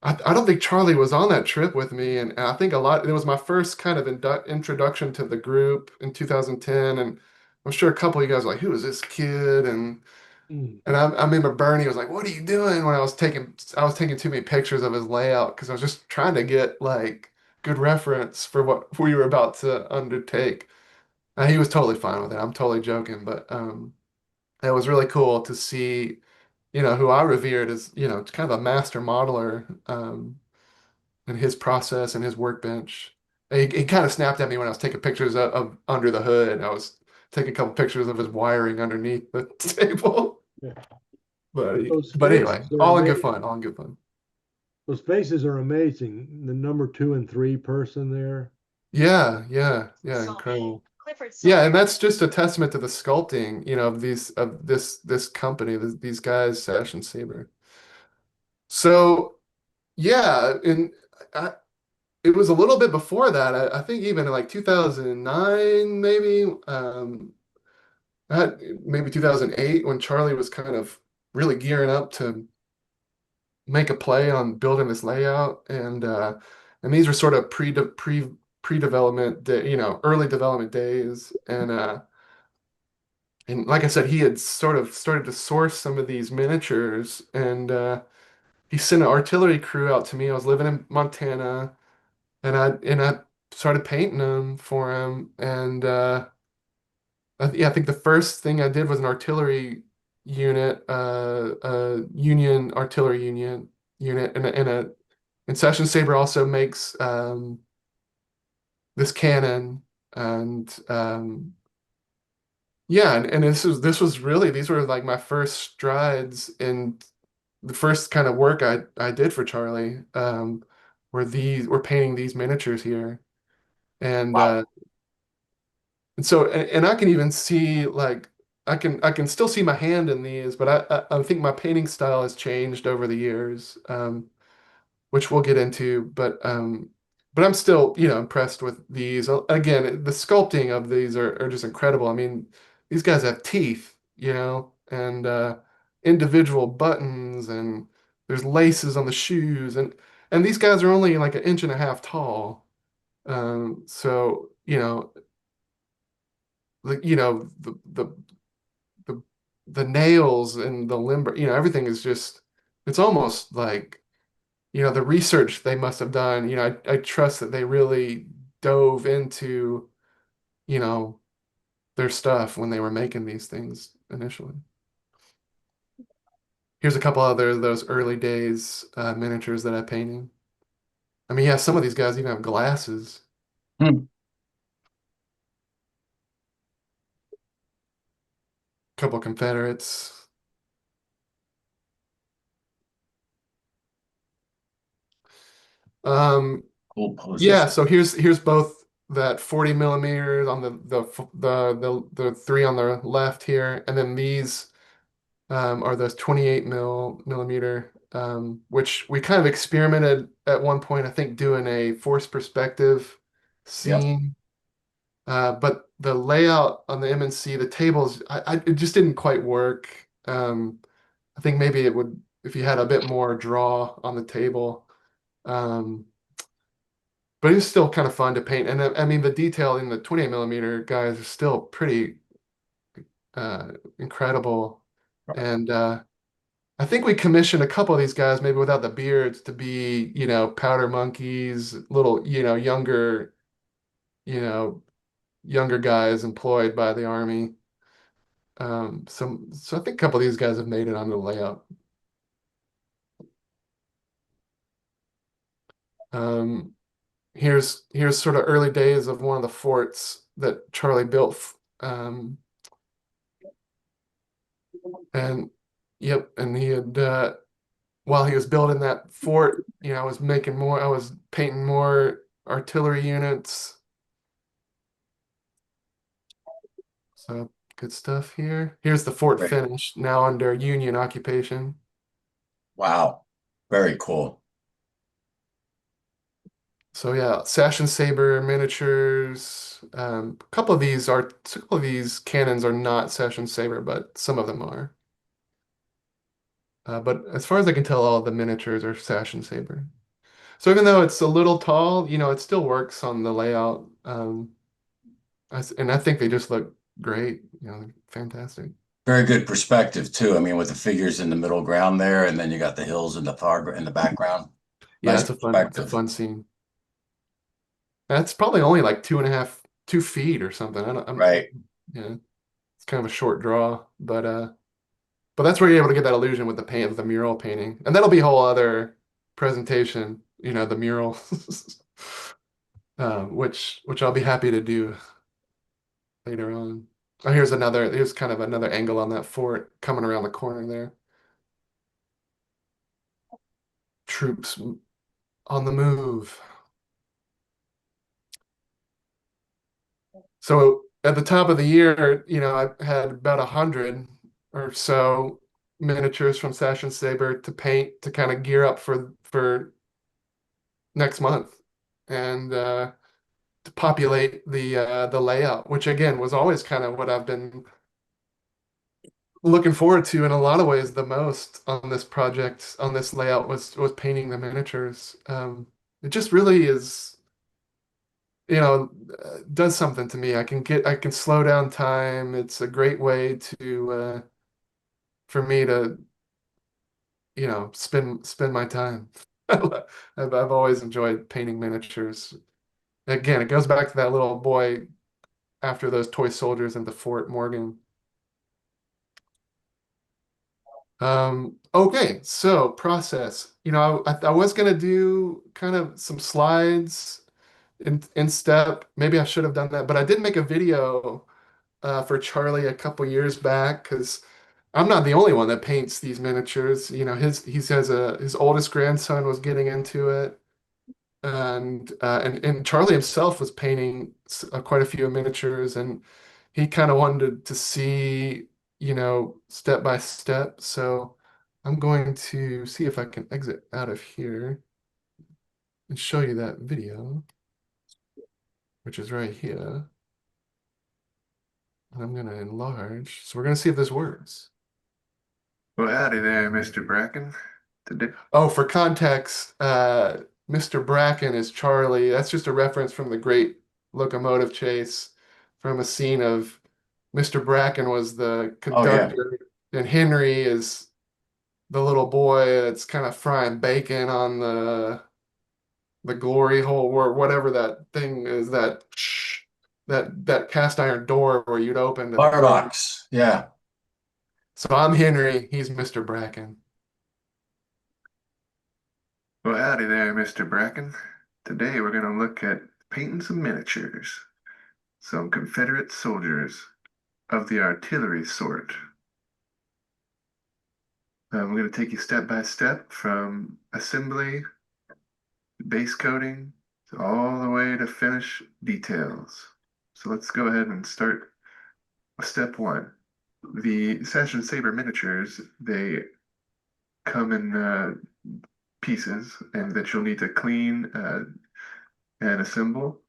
don't think Charlie was on that trip with me, and I think it was my first kind of introduction to the group in 2010, and I'm sure a couple of you guys were like, who is this kid? And I remember Bernie was like, what are you doing? When I was taking too many pictures of his layout because I was just trying to get like good reference for what we were about to undertake. He was totally fine with it. I'm totally joking, but it was really cool to see, who I revered as, kind of a master modeler, and his process and his workbench. He kind of snapped at me when I was taking pictures of under the hood. I was taking a couple pictures of his wiring underneath the table. Yeah. But anyway, all in good fun. All in good fun. Those faces are amazing. The number 2 and 3 person there. Yeah, incredible. Yeah, and that's just a testament to the sculpting, of this company, these guys, Sash and Saber. So yeah, and it was a little bit before that. I think even in like 2009, maybe, maybe 2008, when Charlie was kind of really gearing up to make a play on building this layout, and these were sort of pre-development, early development days, and like I said, he had sort of started to source some of these miniatures, and he sent an artillery crew out to me. I was living in Montana, and I started painting them for him, and I think the first thing I did was an artillery unit, a Union artillery unit, and Session Saber also makes this cannon, and yeah, and these were like my first strides in the first kind of work I did for Charlie, we're painting these miniatures here, and Wow. and so and I can even see like I can still see my hand in these, but I think my painting style has changed over the years, which we'll get into, but I'm still, impressed with these. Again, the sculpting of these are just incredible. I mean, these guys have teeth, and individual buttons, and there's laces on the shoes, and these guys are only like 1.5 inches tall. So, the the nails and the limber, everything is just, it's almost like, the research they must have done. I trust that they really dove into, their stuff when they were making these things initially. Here's a couple other of those early days miniatures that I painted. I mean, yeah, some of these guys even have glasses. Couple Confederates. Cool poses. Yeah, so here's both that 40 millimeters on the 3 on the left here, and then these are those 28 millimeter, which we kind of experimented at one point, I think, doing a forced perspective scene. But the layout on the MNC, the tables, it just didn't quite work. I think maybe it would if you had a bit more draw on the table. But it's still kind of fun to paint. And I mean, the detail in the 28 millimeter guys is still pretty incredible. And I think we commissioned a couple of these guys, maybe without the beards, to be, powder monkeys, little, younger guys employed by the Army. So I think a couple of these guys have made it onto the layout. Here's sort of early days of one of the forts that Charlie built. And yep, and he had while he was building that fort, I was painting more artillery units. So good stuff here. Here's the fort Great. finished, now under Union occupation. Wow. Very cool. So yeah, Sash and Saber miniatures. A couple of these cannons are not Sash and Saber, but some of them are. But as far as I can tell, all the miniatures are Sash and Saber. So even though it's a little tall, it still works on the layout. And I think they just look great. Fantastic. Very good perspective too. I mean, with the figures in the middle ground there, and then you got the hills in the background. Yeah, Nice it's a perspective. fun scene. That's probably only like 2.5, 2 feet or something. Right. Yeah, it's kind of a short draw, but that's where you're able to get that illusion with the mural painting, and that'll be a whole other presentation. The mural, which I'll be happy to do later on. Oh, here's kind of another angle on that fort coming around the corner there. Troops on the move. So at the top of the year, I had about 100 or so miniatures from Sash and Saber to paint to kind of gear up for next month and to populate the layout, which again was always kind of what I've been looking forward to in a lot of ways the most on this project, on this layout was painting the miniatures. It just really is, does something to me. I can slow down time. It's a great way to for me to, spend my time. I've always enjoyed painting miniatures. Again, it goes back to that little boy after those toy soldiers into Fort Morgan. Okay, so process. I was gonna do kind of some slides in step. Maybe I should have done that, but I did make a video for Charlie a couple years back because I'm not the only one that paints these miniatures. His oldest grandson was getting into it, and Charlie himself was painting quite a few miniatures, and he kind of wanted to see, step by step. So I'm going to see if I can exit out of here and show you that video, which is right here. And I'm going to enlarge. So we're going to see if this works. Well, howdy there, Mr. Bracken. Oh, for context, Mr. Bracken is Charlie. That's just a reference from the Great Locomotive Chase, from a scene of Mr. Bracken was the Oh yeah. conductor, and Henry is the little boy that's kind of frying bacon on the glory hole, or whatever that thing is, that cast iron door where you'd open to the glory. Firebox. Yeah. So I'm Henry, he's Mr. Bracken. Well, howdy there, Mr. Bracken. Today we're going to look at painting some miniatures. Some Confederate soldiers of the artillery sort. We're going to take you step by step from assembly, base coating, all the way to finish details. So let's go ahead and start with step one. The Sash and Saber miniatures, they come in pieces and that you'll need to clean and assemble.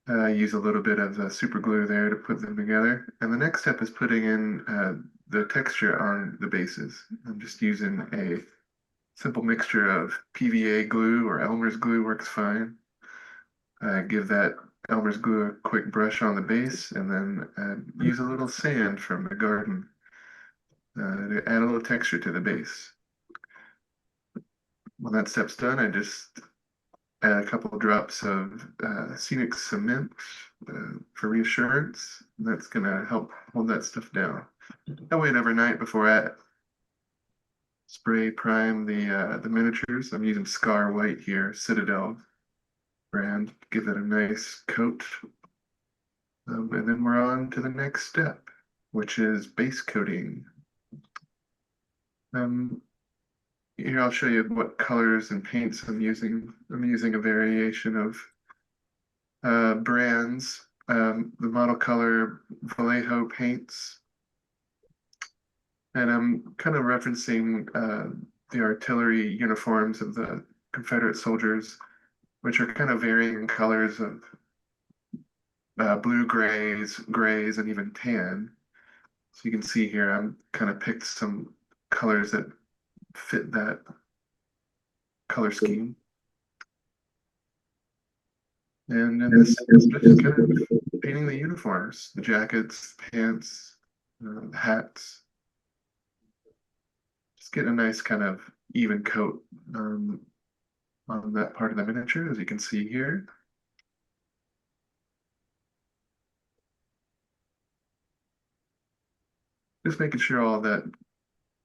Use a little bit of super glue there to put them together. And the next step is putting in the texture on the bases. I'm just using a simple mixture of PVA glue, or Elmer's glue works fine. Give that Elmer's glue a quick brush on the base, and then use a little sand from the garden to add a little texture to the base. When that step's done, I just add a couple of drops of scenic cement for reassurance. That's going to help hold that stuff down. I wait overnight before I spray prime the miniatures. I'm using Scar White here, Citadel brand. Give it a nice coat. And then we're on to the next step, which is base coating. Here I'll show you what colors and paints I'm using. I'm using a variation of brands. The model color Vallejo paints. And I'm kind of referencing the artillery uniforms of the Confederate soldiers which are kind of varying colors of blue, grays, and even tan. So you can see here, I'm kind of picked some colors that fit that color scheme. And then this is just kind of painting the uniforms, the jackets, pants, the hats. Just get a nice kind of even coat on that part of the miniature, as you can see here. Just making sure all that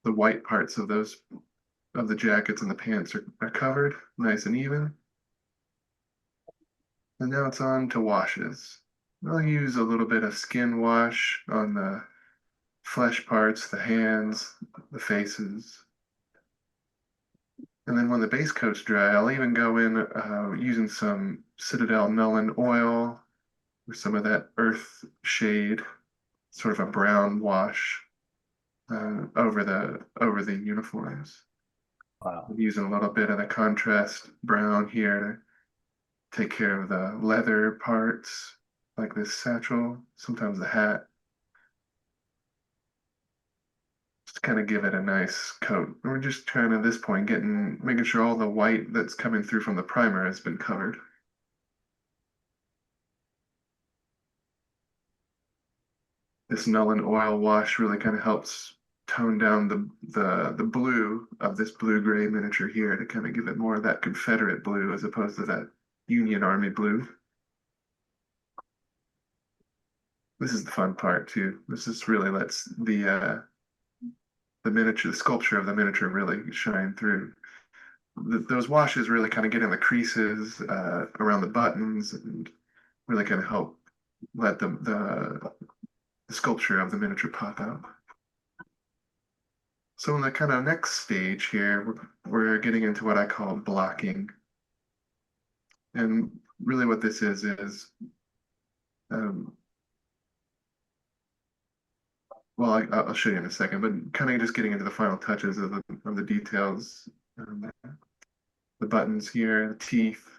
the white parts of those of the jackets and the pants are covered, nice and even. And now it's on to washes. I'll use a little bit of skin wash on the flesh parts, the hands, the faces. And then when the base coat's dry, I'll even go in using some Citadel Nuln Oil or some of that earth shade, sort of a brown wash over the uniforms. Wow. I'm using a little bit of the contrast brown here to take care of the leather parts, like this satchel, sometimes the hat. Just kind of give it a nice coat. And we're just trying at this point making sure all the white that's coming through from the primer has been covered. This Nuln Oil wash really kind of helps tone down the blue of this blue-gray miniature here to kind of give it more of that Confederate blue as opposed to that Union Army blue. This is the fun part too. This just really lets the miniature, the sculpture of the miniature really shine through. Those washes really kind of get in the creases around the buttons and really kind of help let the sculpture of the miniature pop out. So in the kind of next stage here, we're getting into what I call blocking. And really what this is well, I'll show you in a second, but kind of just getting into the final touches of the details. The buttons here, the teeth,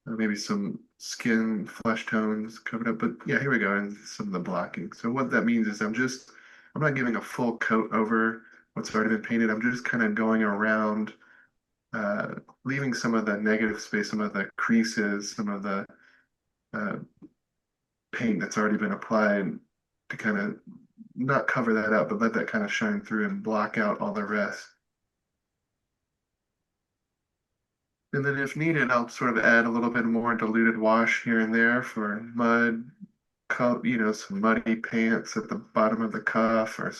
maybe some skin, flesh tones covered up. But yeah, here we go, and some of the blocking. So what that means is I'm not giving a full coat over what's already been painted. I'm just kind of going around, leaving some of the negative space, some of the creases, some of the paint that's already been applied to kind of not cover that up, but let that kind of shine through and block out all the rest. And then if needed, I'll sort of add a little bit more diluted wash here and there for mud, some muddy pants at the bottom of the cuff, or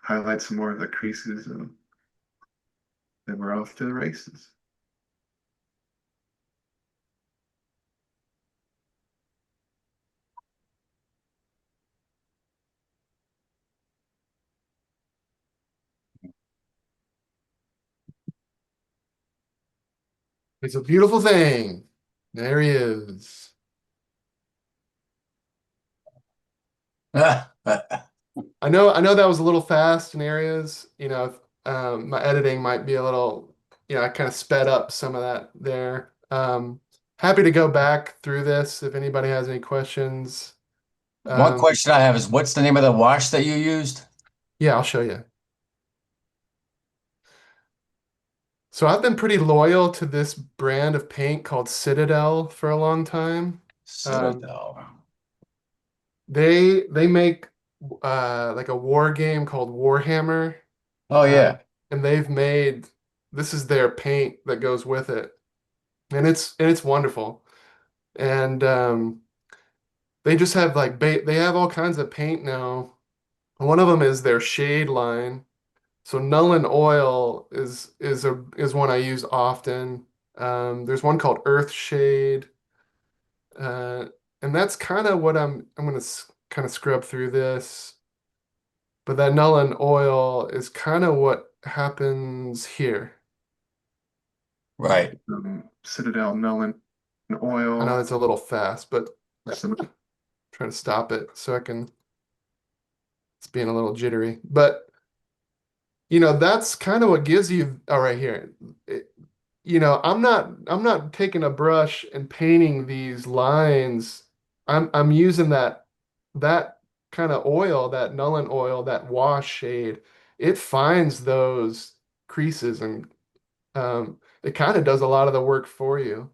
highlight some more of the creases, and then we're off to the races. It's a beautiful thing. There he is. I know that was a little fast in areas. My editing might be a little, I kind of sped up some of that there. Happy to go back through this if anybody has any questions. One question I have is, what's the name of the wash that you used? Yeah, I'll show you. So I've been pretty loyal to this brand of paint called Citadel for a long time. Citadel. They make like a war game called Warhammer. Oh yeah. And this is their paint that goes with it. And it's wonderful. And they just have they have all kinds of paint now. One of them is their shade line. So Nuln Oil is one I use often. There's one called Earth Shade. And that's kind of what I'm going to kind of scrub through this. But that Nuln Oil is kind of what happens here. Right. Citadel Nuln Oil. I know it's a little fast, but I'm trying to stop it so it's being a little jittery. But that's kind of what gives you, right here. I'm not taking a brush and painting these lines. I'm using that kind of oil, that Nullen oil, that wash shade. It finds those creases and it kind of does a lot of the work for you.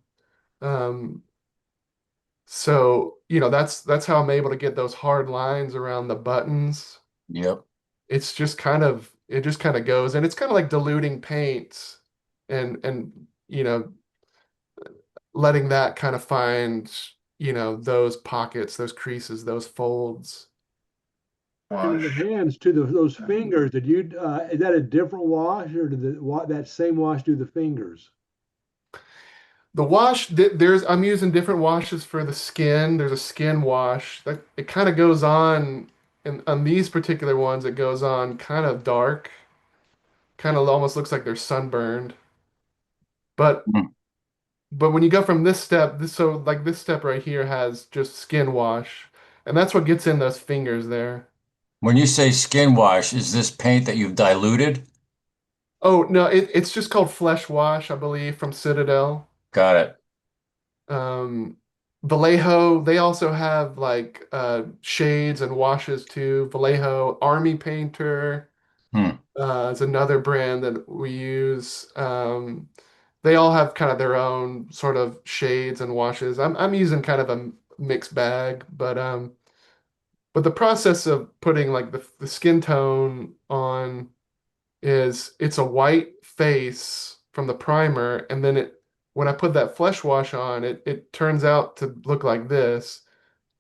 Um, so, that's how I'm able to get those hard lines around the buttons. Yep. It just kind of goes, and it's kind of like diluting paints and letting that kind of find, those pockets, those creases, those folds. And the Wash. hands to those fingers, is that a different wash or did that same wash do the fingers? The wash, I'm using different washes for the skin. There's a skin wash that it kind of goes on, and on these particular ones, it goes on kind of dark, kind of almost looks like they're sunburned. But Hmm. but when you go from this step, so like this step right here has just skin wash, and that's what gets in those fingers there. When you say skin wash, is this paint that you've diluted? Oh no, it's just called Flesh Wash, I believe, from Citadel. Got it. Um, Vallejo, they also have like shades and washes too. Vallejo Army Painter Hmm. is another brand that we use. They all have kind of their own sort of shades and washes. I'm using kind of a mixed bag, but the process of putting like the skin tone on is it's a white face from the primer, and then when I put that flesh wash on, it turns out to look like this.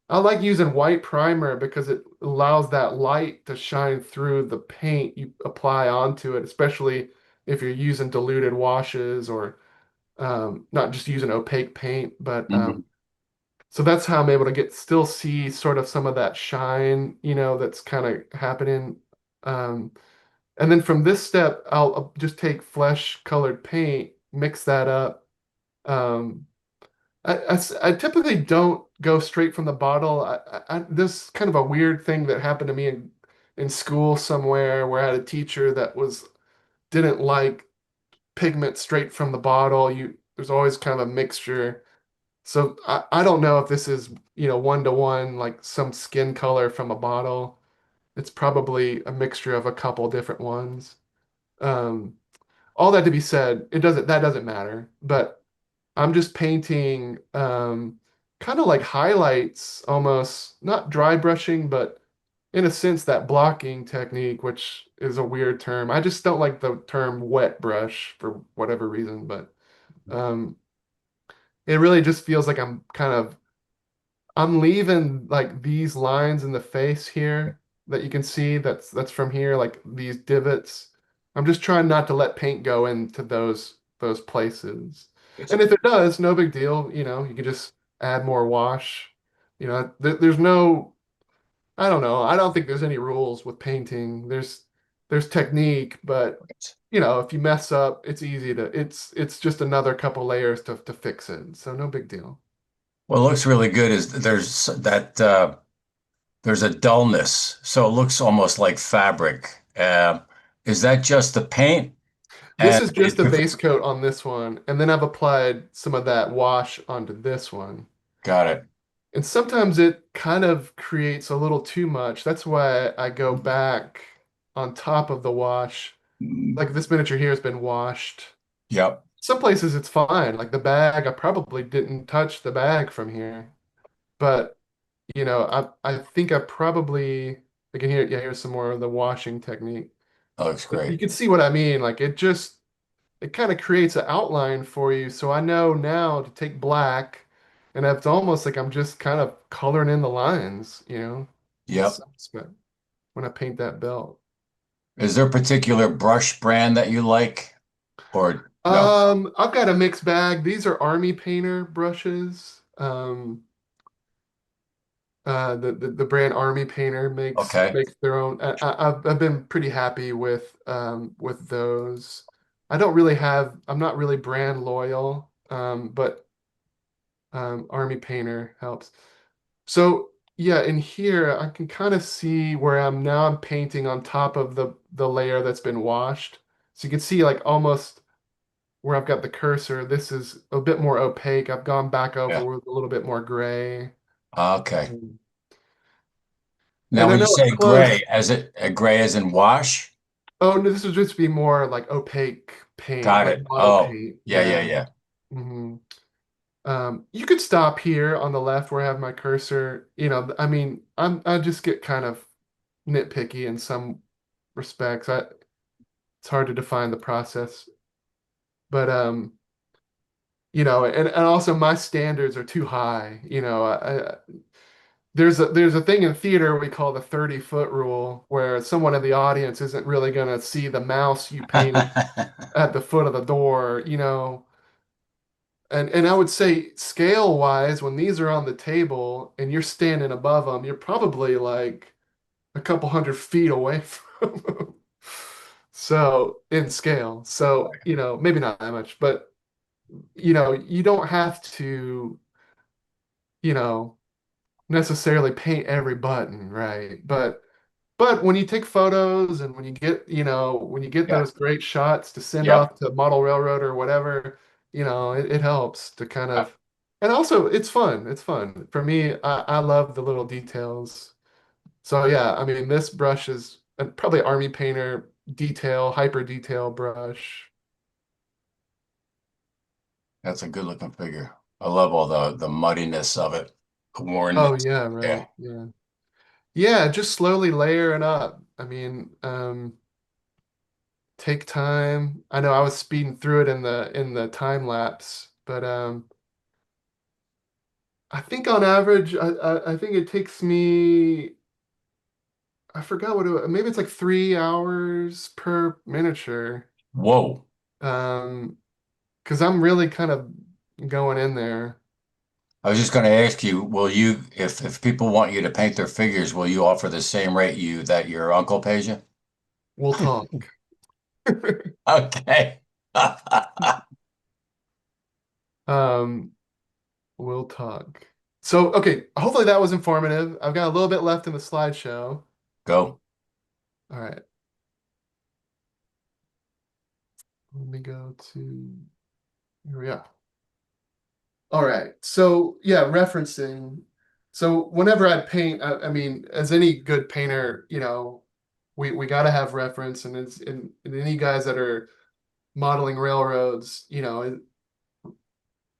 I like using white primer because it allows that light to shine through the paint you apply onto it, especially if you're using diluted washes or not just using opaque paint. But Mhm. so that's how I'm able to still see sort of some of that shine, that's kind of happening. Um, and then from this step, I'll just take flesh colored paint, mix that up. Um, I typically don't go straight from the bottle. This kind of a weird thing that happened to me in school somewhere where I had a teacher that didn't like pigment straight from the bottle. There's always kind of a mixture. So I don't know if this is, one to one, like some skin color from a bottle. It's probably a mixture of a couple different ones. Um, all that to be said, that doesn't matter. But I'm just painting kind of like highlights almost, not dry brushing, but in a sense that blocking technique, which is a weird term. I just don't like the term wet brush for whatever reason, but um, it really just feels like I'm leaving like these lines in the face here that you can see that's from here, like these divots. I'm just trying not to let paint go into those places. And if it does, no big deal. You can just add more wash. There's no, I don't know. I don't think there's any rules with painting. There's technique, but if you mess up, it's just another couple layers to fix it. So no big deal. What looks really good is there's a dullness, so it looks almost like fabric. Is that just the paint? This And is just the base coat on this one, and then I've applied some of that wash onto this one. got it. And sometimes it kind of creates a little too much. That's why I go back on top of the wash. Like this miniature here has been washed. Yep. Some places it's fine. Like the bag, I probably didn't touch the bag from here. But, I think I probably, I can hear, yeah, here's some more of the washing technique. That looks But you great. can see what I mean. Like it kind of creates an outline for you. So I know now to take black, and it's almost like I'm just kind of coloring in the lines, in Yep. some aspect when I paint that belt. Is there a particular brush brand that you like? Or no? I've got a mixed bag. These are Army Painter brushes. The brand Army Painter makes Okay. makes their own. I've been pretty happy with those. I don't really have. I'm not really brand loyal. But Army Painter helps. So yeah, in here I can kind of see where I'm painting on top of the layer that's been washed. So you can see like almost where I've got the cursor, this is a bit more opaque. I've gone back over Yeah. with a little bit more gray. Okay. Mm. Now, And I when you know say up close, gray as in wash, oh no, this would just be more like opaque paint, got like it. model Oh, paint. yeah, Yeah. yeah, yeah. hmm you could stop here on the left where I have my cursor. I mean, I just get kind of nitpicky in some respects. It's hard to define the process, but and also my standards are too high. There's a thing in theater we call the 30-foot rule, where someone in the audience isn't really gonna see the mouse you painted at the foot of the door. And I would say scale wise, when these are on the table and you're standing above them, you're probably like a couple 100 feet away from them. So in scale. So, maybe not that much, but you don't have to, you know, necessarily paint every button, right? But when you take photos and when you get Yeah, those great shots to send yep. off to Model Railroad or whatever, it helps to kind Uh, of, and also it's fun. It's fun. For me, I love the little details. So yeah, I mean, this brush is probably Army Painter detail, hyper detail brush. That's a good looking figure. I love all the muddiness of it. Worn. Oh yeah, Yeah. right. Yeah. Yeah, just slowly layering up. I mean, take time. I know I was speeding through it in the time lapse, but I think on average, I think it takes me. I forgot maybe it's like 3 hours per miniature. Whoa. Because I'm really kind of going in there. I was just going to ask you, will you, if people want you to paint their figures, will you offer the same rate that your uncle pays you? We'll talk. Okay. Um, we'll talk. So, okay, hopefully that was informative. I've got a little bit left in the slideshow. Go. All right. Let me go to here we are. All right. So yeah, referencing. So whenever I paint, I mean, as any good painter, we got to have reference, and any guys that are modeling railroads,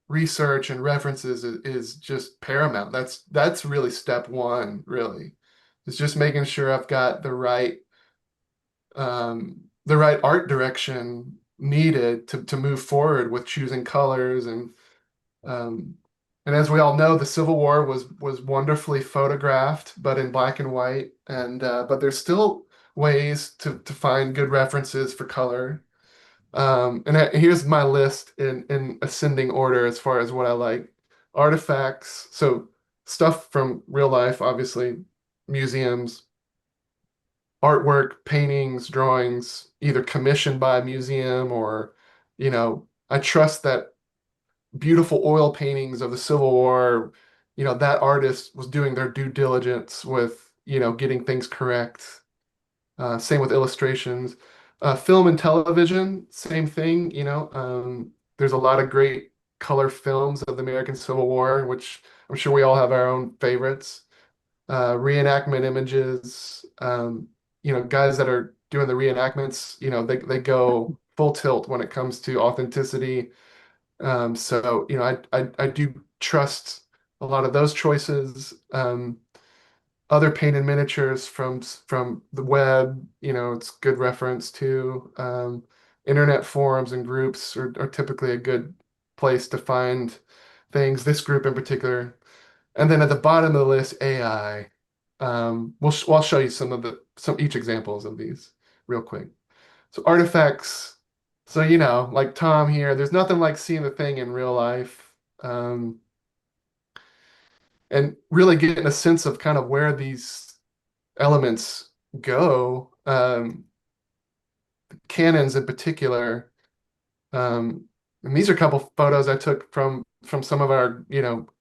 research and references is just paramount. That's really step one, really. It's just making sure I've got the right art direction needed to move forward with choosing colors um, and as we all know, the Civil War was wonderfully photographed, but in black and white, and but there's still ways to find good references for color. Here's my list in ascending order as far as what I like. Artifacts, so stuff from real life, obviously, museums, artwork, paintings, drawings, either commissioned by a museum or, I trust that beautiful oil paintings of the Civil War, that artist was doing their due diligence with, getting things correct. Same with illustrations. Film and television, same thing, there's a lot of great color films of the American Civil War, which I'm sure we all have our own favorites. Reenactment images, guys that are doing the reenactments, they go full tilt when it comes to authenticity. So, I do trust a lot of those choices. Other painted miniatures from the web, it's good reference too. Internet forums and groups are typically a good place to find things, this group in particular. And then at the bottom of the list, AI. I'll show you some each examples of these real quick. So artifacts. So, like Tom here, there's nothing like seeing the thing in real life, and really getting a sense of kind of where these elements go. Cannons in particular. And these are a couple photos I took from some of our,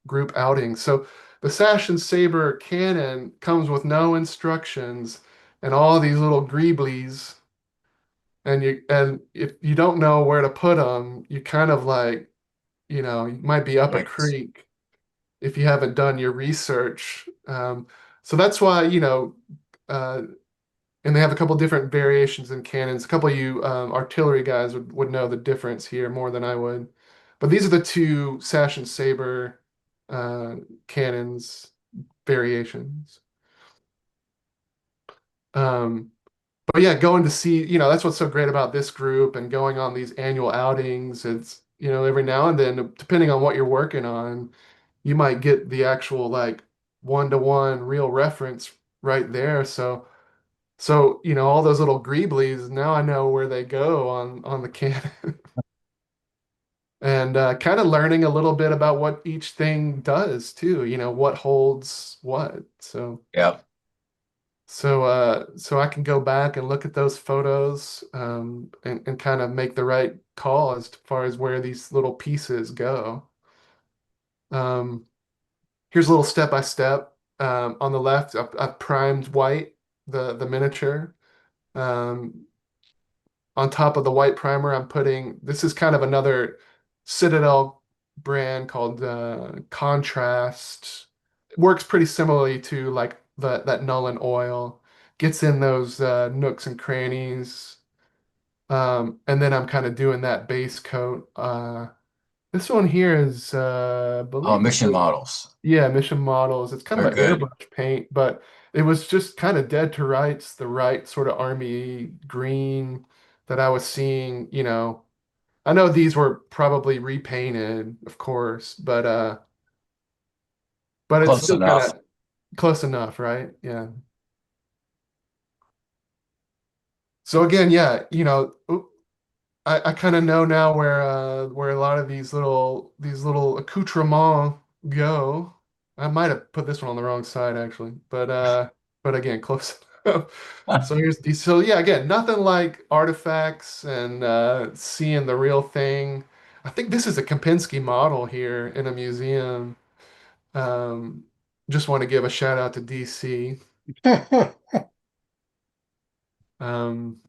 group outings. So the Sash and Saber cannon comes with no instructions and all these little greeblies. and if you don't know where to put them, you kind of like, you might be up a Right. creek if you haven't done your research. So that's why, uh, and they have a couple different variations in cannons. A couple of you artillery guys would know the difference here more than I would. But these are the two Sash and Saber cannons variations. But yeah, going to see, that's what's so great about this group and going on these annual outings. It's, every now and then, depending on what you're working on, you might get the actual like one-to-one real reference right there. So, all those little greeblies, now I know where they go on the cannon. And kind of learning a little bit about what each thing does too, what holds what. Yep. So I can go back and look at those photos and kind of make the right call as far as where these little pieces go. Um, Here's a little step by step. On the left, I've primed white, the miniature. Um, on top of the white primer, I'm putting, this is kind of another Citadel brand called Contrast. It works pretty similarly to like that Nuln Oil. Gets in those nooks and crannies. And then I'm kind of doing that base coat. This one here is, I Oh, believe this mission is, models. yeah, Mission Models. It's kind They're of an good. airbrush paint, but it was just kind of dead to rights, the right sort of army green that I was seeing, I know these were probably repainted, of course, but it's Close still kind enough. of close enough, right? Yeah. So again, yeah, I kind of know now where a lot of these little accoutrements go. I might have put this one on the wrong side actually, but again, close enough. So here's these. So yeah, again, nothing like artifacts and seeing the real thing. I think this is a Kempinski model here in a museum. Um, just want to give a shout out to DC. Um,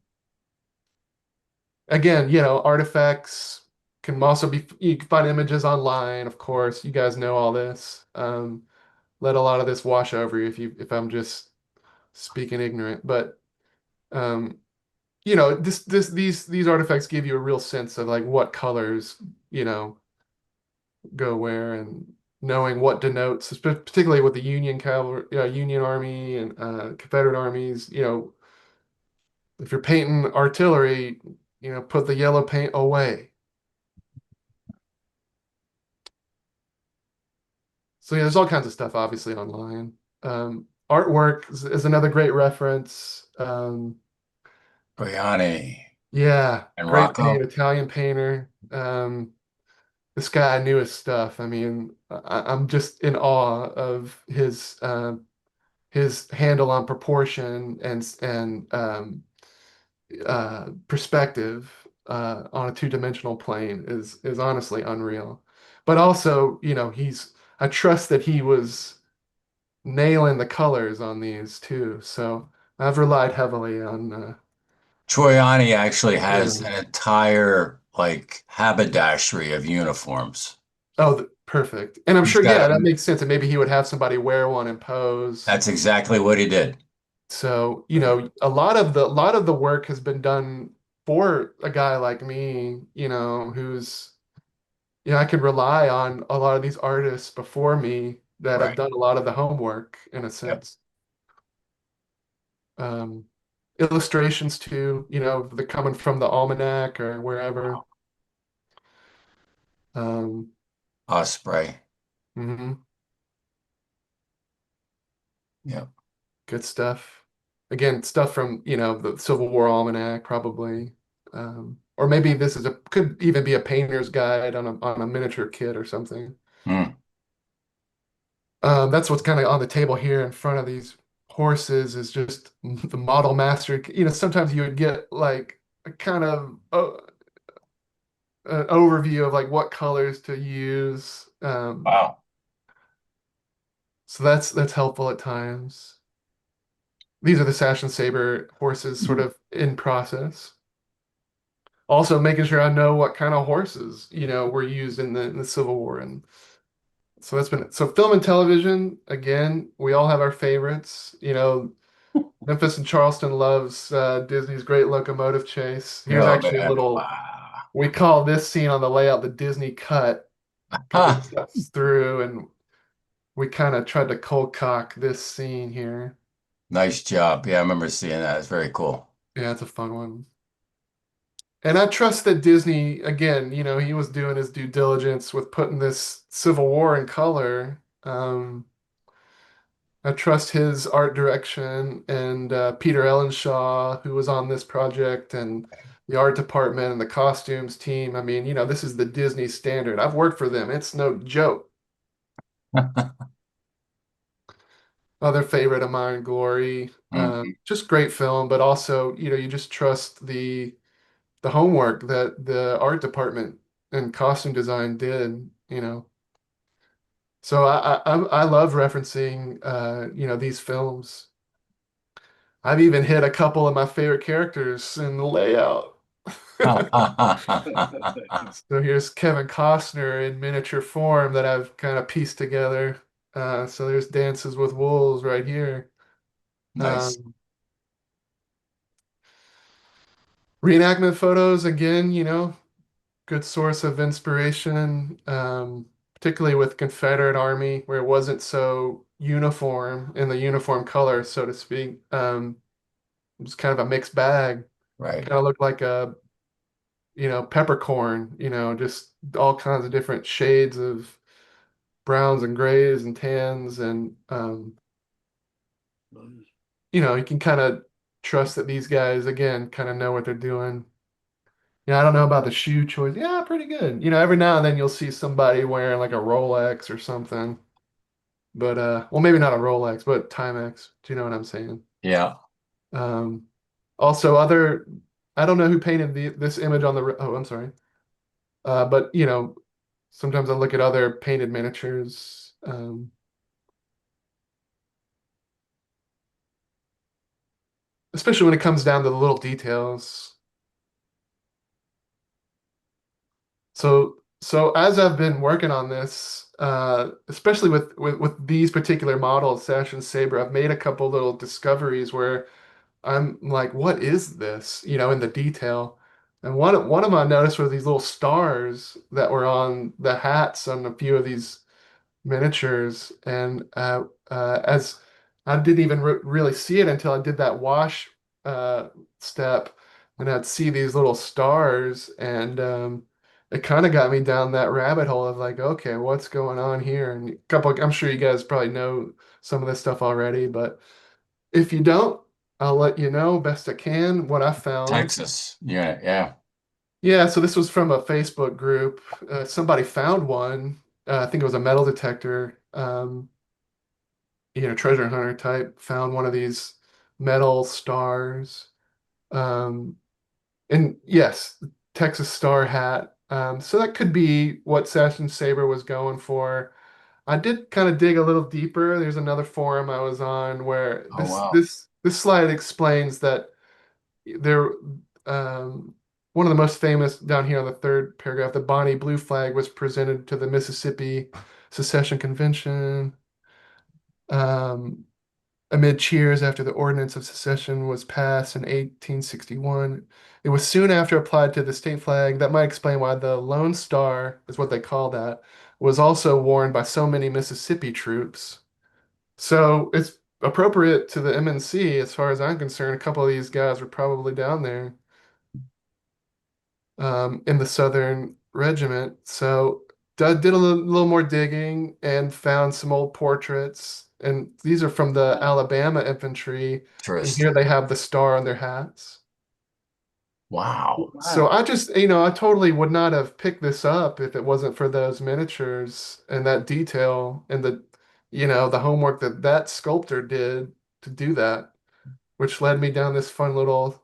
Again, artifacts can also be, you can find images online, of course. You guys know all this. Let a lot of this wash over you if I'm just speaking ignorant. But these artifacts give you a real sense of like what colors, go where and knowing what denotes, particularly with the Union cavalry, Union Army and Confederate armies, if you're painting artillery, put the yellow paint away. So yeah, there's all kinds of stuff obviously online. Artwork is another great reference. Briani Yeah, and great paint, Rocco. Italian painter. This guy knew his stuff. I mean, I'm just in awe of his handle on proportion and perspective on a two-dimensional plane is honestly unreal. But also, I trust that he was nailing the colors on these too. So I've relied heavily on Troiani actually has Taylor. an entire like haberdashery of uniforms. Oh, perfect. And I'm He's sure, got yeah, that a, makes sense. And maybe he would have somebody wear one and pose. that's exactly what he did. So, a lot of the work has been done for a guy like me, who's, I can rely on a lot of these artists before me that have Right. done a lot of the homework in a Yep. sense. Um, Illustrations too, they're coming from the almanac or wherever. Um, Osprey. mhm, Yep. good stuff. Again, stuff from, the Civil War Almanac, probably. Or maybe this could even be a painter's guide on a miniature kit or something. Hmm. That's what's kind of on the table here in front of these horses is just the model master. Sometimes you would get like a kind of an overview of like what colors to use. Wow. So that's helpful at times. These are the Sash and Saber horses sort of in process. also making sure I know what kind of horses, were used in the Civil War. And so that's been so film and television, again, we all have our favorites. Memphis and Charleston loves Disney's Great Locomotive Chase. Here's Oh actually a man. little, Wow. we call this scene on the layout the Disney cut because it steps through, and we kind of tried to cold cock this scene here. Nice job. Yeah, I remember seeing that. It's very cool. Yeah, it's a fun one. And I trust that Disney, again, he was doing his due diligence with putting this Civil War in color. I trust his art direction and Peter Ellenshaw, who was on this project, and the art department and the costumes team. I mean, this is the Disney standard. I've worked for them. It's no joke. Other favorite of mine, Glory. Mhm. Just great film, but also, you just trust the homework that the art department and costume design did. So I love referencing these films. I've even hit a couple of my favorite characters in the layout. So here's Kevin Costner in miniature form that I've kind of pieced together. So there's Dances with Wolves right here. Nice. Reenactment photos, again, good source of inspiration, particularly with Confederate Army, where it wasn't so uniform in the uniform color, so to speak. It was kind of a mixed bag. Right. Kind of looked like a, peppercorn, just all kinds of different shades of browns and grays and tans. And, you can kind of trust that these guys, again, kind of know what they're doing. Yeah, I don't know about the shoe choice. Yeah, pretty good. Every now and then you'll see somebody wearing like a Rolex or something. But well, maybe not a Rolex, but Timex. Do you know what I'm saying? Yeah. Um, also I don't know who painted this image on oh, I'm sorry. But sometimes I look at other painted miniatures. Especially when it comes down to the little details. So as I've been working on this, especially with these particular models, Sash and Saber, I've made a couple little discoveries where I'm like, what is this? In the detail. And one of them I noticed were these little stars that were on the hats on a few of these miniatures. And as I didn't even really see it until I did that wash step, and I'd see these little stars, and it kind of got me down that rabbit hole of like, okay, what's going on here? And I'm sure you guys probably know some of this stuff already, but if you don't, I'll let you know best I can what I found. Texas. Yeah. Yeah. Yeah, so this was from a Facebook group. Somebody found one. I think it was a metal detector, treasure hunter type, found one of these metal stars. Um, and yes, Texas Star hat. So that could be what Session Saber was going for. I did kind of dig a little deeper. There's another forum I was on where Oh this wow. this this slide explains that there one of the most famous down here on the third paragraph, the Bonnie Blue flag was presented to the Mississippi Secession Convention. Amid cheers after the Ordinance of Secession was passed in 1861. It was soon after applied to the state flag. That might explain why the Lone Star, is what they call that, was also worn by so many Mississippi troops. So it's appropriate to the MNC, as far as I'm concerned. A couple of these guys were probably down there in the Southern Regiment. So did a little more digging and found some old portraits. And these are from the Alabama infantry. And here Interesting. they have the star on their hats. Wow. So I just, I totally would not have picked this up if it wasn't for those miniatures and that detail and the homework that sculptor did to do that, which led me down this fun little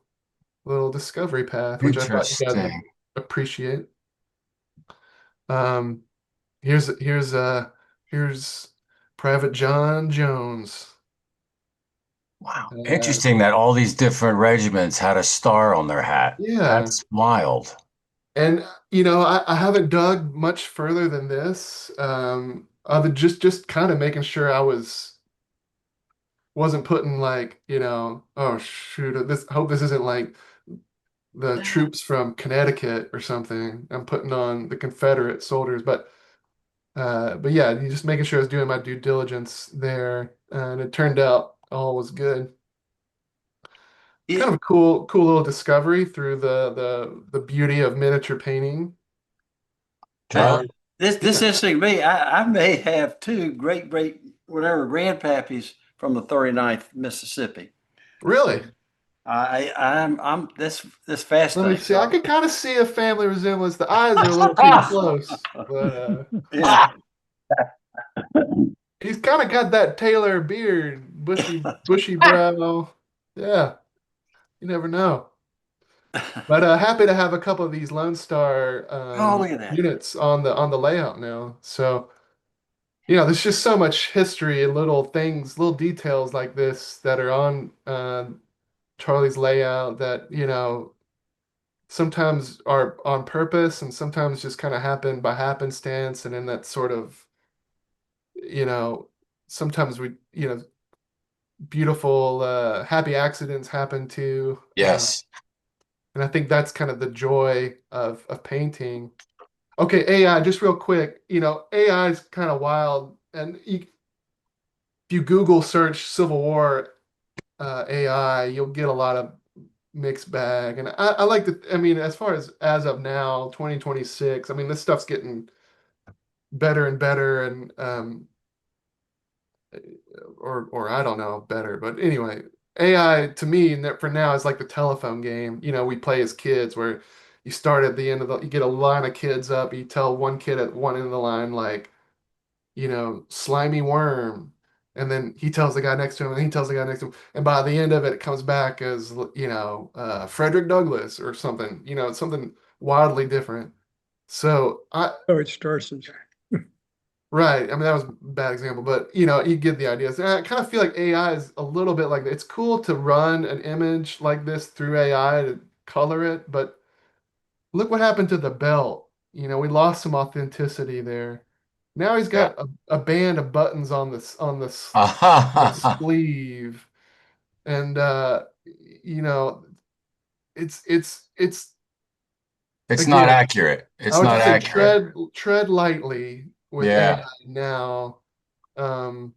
discovery path, which I thought you guys would Interesting. appreciate. Um, here's Private John Jones. Wow. Uh, Interesting that all these different regiments had a star on their hat. yeah. That's wild. And I haven't dug much further than this. Other just kind of making sure I wasn't putting like, oh shoot, this hope this isn't like the troops from Connecticut or something. I'm putting on the Confederate soldiers, but yeah, you just making sure I was doing my due diligence there, and it turned out all was good. Kind of a cool little discovery through the beauty of miniature painting. Charlie? This interesting to me. I may have two great whatever grandpappies from the 39th Mississippi. Really? I'm this Let me fascinates. see. I can kind of see a family resemblance. The eyes are a little too close, but Yeah. he's kind of got that Taylor beard, bushy brow. Yeah, you never know. But happy to have a couple of these Lone Star Oh, look at that. units on the layout now. So there's just so much history and little things, little details like this that are on Charlie's layout that sometimes are on purpose and sometimes just kind of happen by happenstance, and then that sort of you know sometimes beautiful happy accidents happen too. Yes. And I think that's kind of the joy of painting. Okay, AI, just real quick, AI is kind of wild, and if you Google search Civil War AI, you'll get a lot of mixed bag. And I like to, I mean, as far as of now, 2026, I mean, this stuff's getting better and better, and or I don't know, better, but anyway, AI to me for now is like the telephone game, we play as kids, where you start at the end of you get a line of kids up, you tell one kid at one end of the line, like, slimy worm. And then he tells the guy next to him, and he tells the guy next to him. And by the end of it, it comes back as, Frederick Douglass or something, something wildly different. So So it starts as right. I mean, that was a bad example, but you get the idea. So I kind of feel like AI is a little bit like that. It's cool to run an image like this through AI to color it, but look what happened to the belt. We lost some authenticity there. Now he's Yeah. got a band of buttons on the sleeve, and it's It's not again. accurate. I It's would not just say accurate. tread lightly with Yeah. AI now. Um,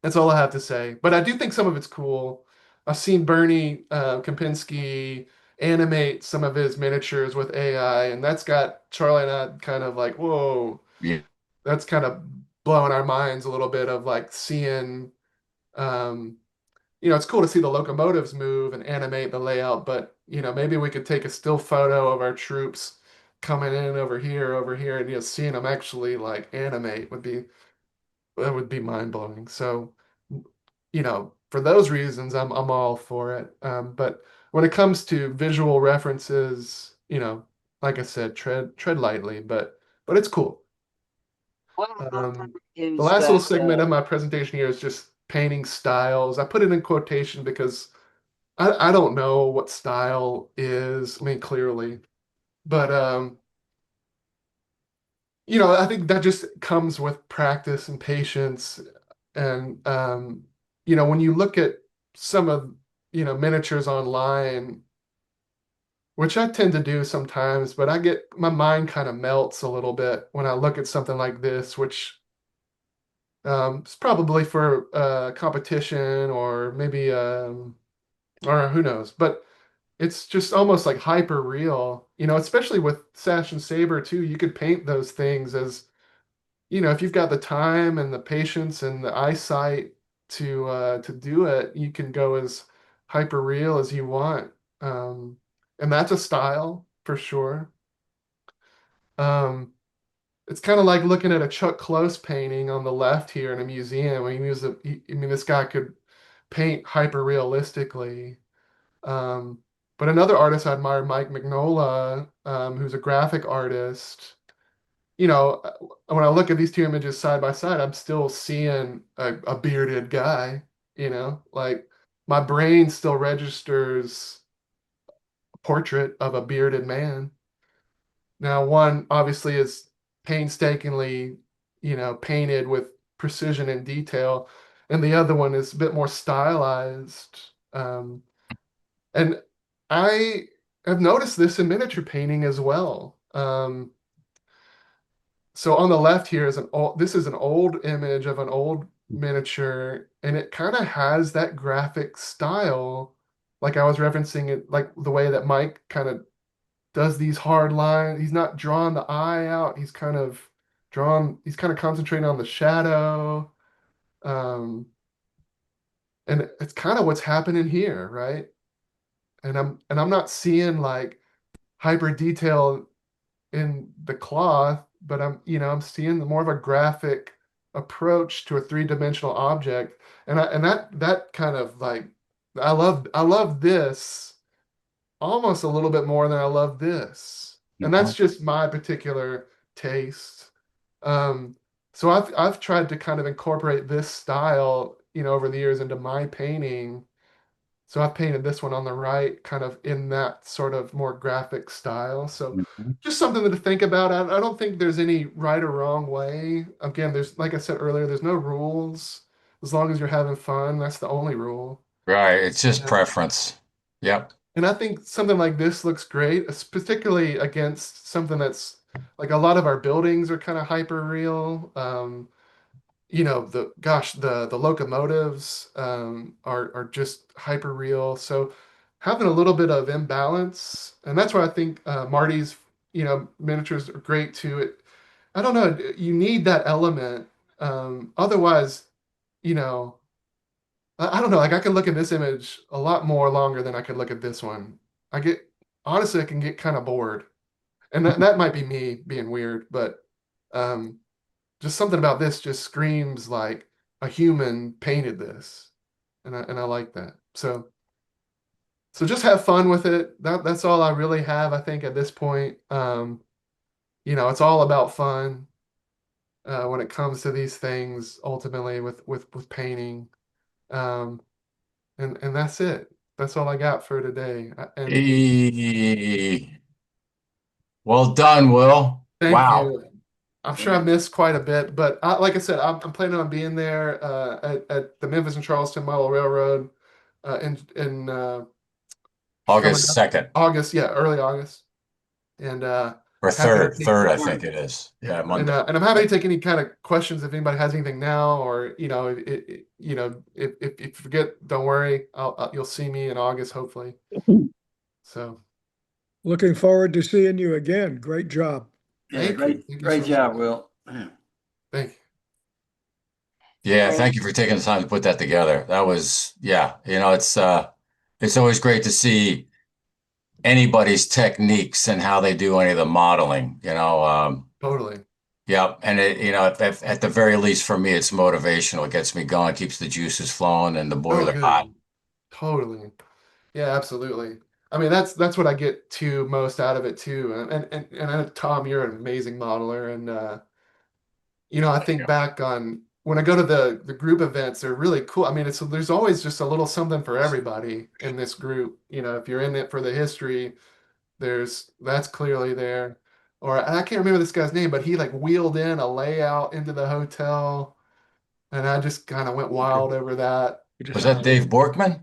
that's all I have to say. But I do think some of it's cool. I've seen Bernie Kempinski animate some of his miniatures with AI, and that's got Charlie and I kind of like, whoa, Yeah. that's kind of blowing our minds a little bit of like seeing, um, it's cool to see the locomotives move and animate the layout, but maybe we could take a still photo of our troops coming in over here, and seeing them actually like animate would be mind blowing. So, for those reasons, I'm all for it. But when it comes to visual references, like I said, tread lightly, but it's cool. The Is last little that segment of my presentation here is just painting styles. I put it in quotation because I don't know what style is. I mean, clearly, but I think that just comes with practice and patience. And when you look at some of miniatures online, which I tend to do sometimes, but my mind kind of melts a little bit when I look at something like this, which is probably for competition or maybe or who knows, but it's just almost like hyper real, especially with Sash and Saber too. You could paint those things as, if you've got the time and the patience and the eyesight to do it, you can go as hyper real as you want. And that's a style for sure. It's kind of like looking at a Chuck Close painting on the left here in a museum. I mean, I mean, this guy could paint hyper realistically. Um, but another artist I admire, Mike Mignola, who's a graphic artist. When I look at these two images side by side, I'm still seeing a bearded guy, like my brain still registers a portrait of a bearded man. Now, one obviously is painstakingly, painted with precision and detail, and the other one is a bit more stylized. And I have noticed this in miniature painting as well. So on the left here is this is an old image of an old miniature, and it kind of has that graphic style, like I was referencing it, like the way that Mike kind of does these hard lines. He's not drawing the eye out. He's kind of concentrating on the shadow. And it's kind of what's happening here, right? And I'm not seeing like hyper detail in the cloth, but I'm seeing more of a graphic approach to a three-dimensional object. And that kind of like I love this almost a little bit more than I love this. And that's just my particular taste. So I've tried to kind of incorporate this style, over the years into my painting. So I've painted this one on the right, kind of in that sort of more graphic style. So just something to think about. I don't think there's any right or wrong way. Again, like I said earlier, there's no rules. As long as you're having fun, that's the only rule. Right. It's just preference. Yep. And I think something like this looks great, particularly against something that's like a lot of our buildings are kind of hyper real. The locomotives are just hyper real. So having a little bit of imbalance, and that's why I think Marty's miniatures are great too. I don't know, you need that element. Otherwise, I don't know. Like I can look at this image a lot more longer than I could look at this one. Honestly, I can get kind of bored, and that might be me being weird, but just something about this just screams like a human painted this, and I like that. So just have fun with it. That's all I really have, I think, at this point. It's all about fun when it comes to these things. Ultimately, with painting. And that's it. That's all I got for today. Well done, Will. Thank Wow. you. I'm sure I missed quite a bit, but like I said, I'm planning on being there at the Memphis and Charleston Model Railroad in August 2nd. August, yeah, early August, and or happy to third, take- I think it is. Yeah, and Monday. I'm happy to take any kind of questions if anybody has anything now, or if you forget, don't worry. You'll see me in August, hopefully. So. Looking forward to seeing you again. Great job. Yeah, Thank you. Thank you great so job, much. Will. Thank you. Yeah, thank you for taking the time to put that together. That was, it's always great to see anybody's techniques and how they do any of the modeling, Totally. Yeah, and at the very least for me, it's motivational. It gets me going, keeps the juices flowing and the boiler good. hot. Totally. Yeah, absolutely. I mean, that's what I get most out of it too. And Tom, you're an amazing modeler, and I think back on when I go to the group events, they're really cool. I mean, there's always just a little something for everybody in this group. If you're in it for the history, that's clearly there. Or I can't remember this guy's name, but he like wheeled in a layout into the hotel, and I just kind of went wild over that. Was that Dave Borkman?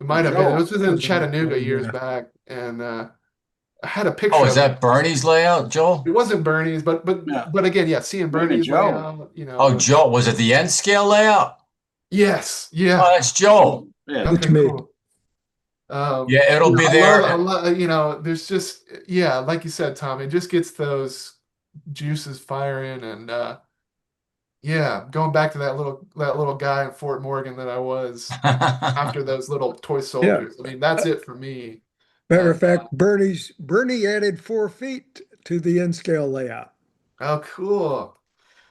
It might have been. It was in Joel. Chattanooga years back, and I had a picture. Oh, of is it. that Bernie's layout, Joel? It wasn't Bernie's, but Yeah. again, yeah, seeing Maybe Bernie's Joe. layout, Oh, Joel. Was it the N scale layout? Yes, Oh, yeah. that's Joel. Yeah. That's Okay, me. cool. Yeah, it'll be there. I love, there's just, yeah, like you said, Tom, it just gets those juices firing, and yeah, going back to that little guy in Fort Morgan that I was after those little toy soldiers. I mean, that's it for me. Matter of fact, Bernie added 4 feet to the N-scale layout. Oh, cool.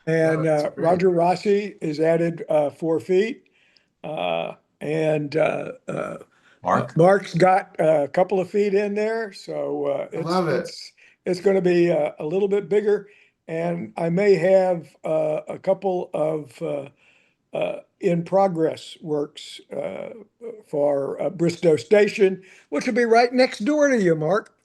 And that's great. Roger Rossi is added 4 feet. And Mark? Mark's got a couple of feet in there. So I love it. it's going to be a little bit bigger. And I may have a couple of in progress works for Bristow Station, which will be right next door to you, Mark.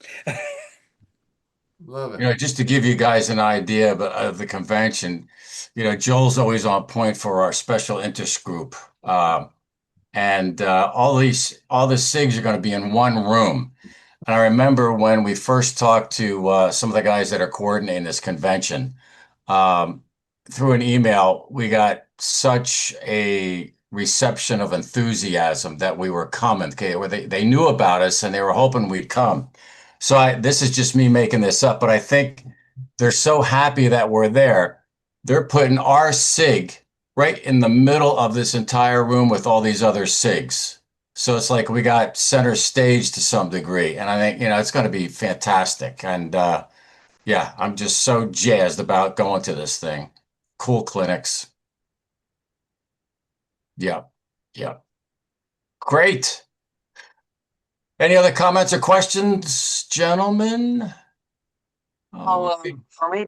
Love it. You know, just to give you guys an idea of the convention, you know, Joel's always on point for our special interest group. And all the SIGs are going to be in one room. And I remember when we first talked to some of the guys that are coordinating this convention, through an email, we got such a reception of enthusiasm that we were coming. Okay, where they knew about us and they were hoping we'd come. So this is just me making this up, but I think they're so happy that we're there. They're putting our SIG right in the middle of this entire room with all these other SIGs. So it's like we got center stage to some degree. And I think, you know, it's going to be fantastic. And yeah, I'm just so jazzed about going to this thing. Cool clinics. Yeah. Yeah. Great. Any other comments or questions, gentlemen? For me,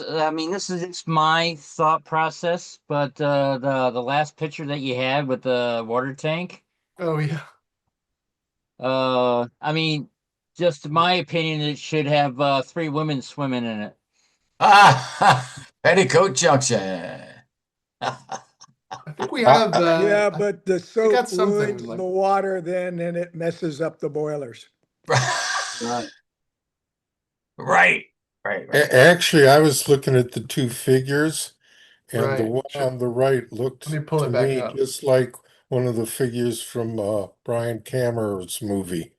I mean, this is just my thought process, but the last picture that you had with the water tank, Oh yeah. I mean, just my opinion, it should have 3 women swimming in it. Petticoat Junction. I think we have Yeah, but the soap got something ruins like- the water then, and it messes up the boilers. Right. Right. Actually, I was looking at the two figures, and the Right. one on the right looked Let me pull to it back me up. just like one of the figures from Brian Cameron's movie.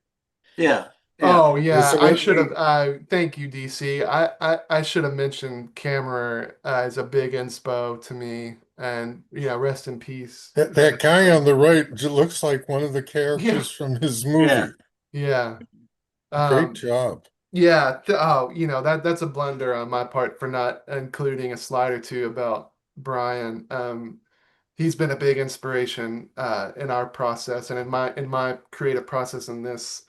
Yeah. Oh yeah, So I it- should have. Thank you, DC. I should have mentioned Camera as a big inspo to me, and rest in peace. That guy on the right looks like one of the characters from his movie. Yeah. Great job. Yeah. That's a blunder on my part for not including a slide or two about Brian. He's been a big inspiration in our process and in my creative process in this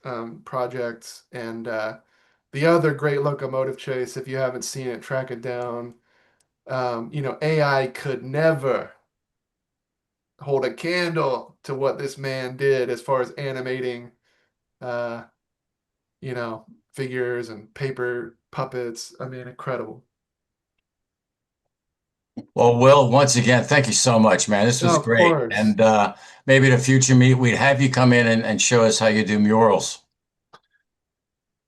project. And the other great locomotive chase, if you haven't seen it, track it down. AI could never hold a candle to what this man did as far as animating, figures and paper puppets. I mean, incredible. Well, Will, once again, thank you so much, man. This was Of great. course. And maybe at a future meet, we'd have you come in and show us how you do murals.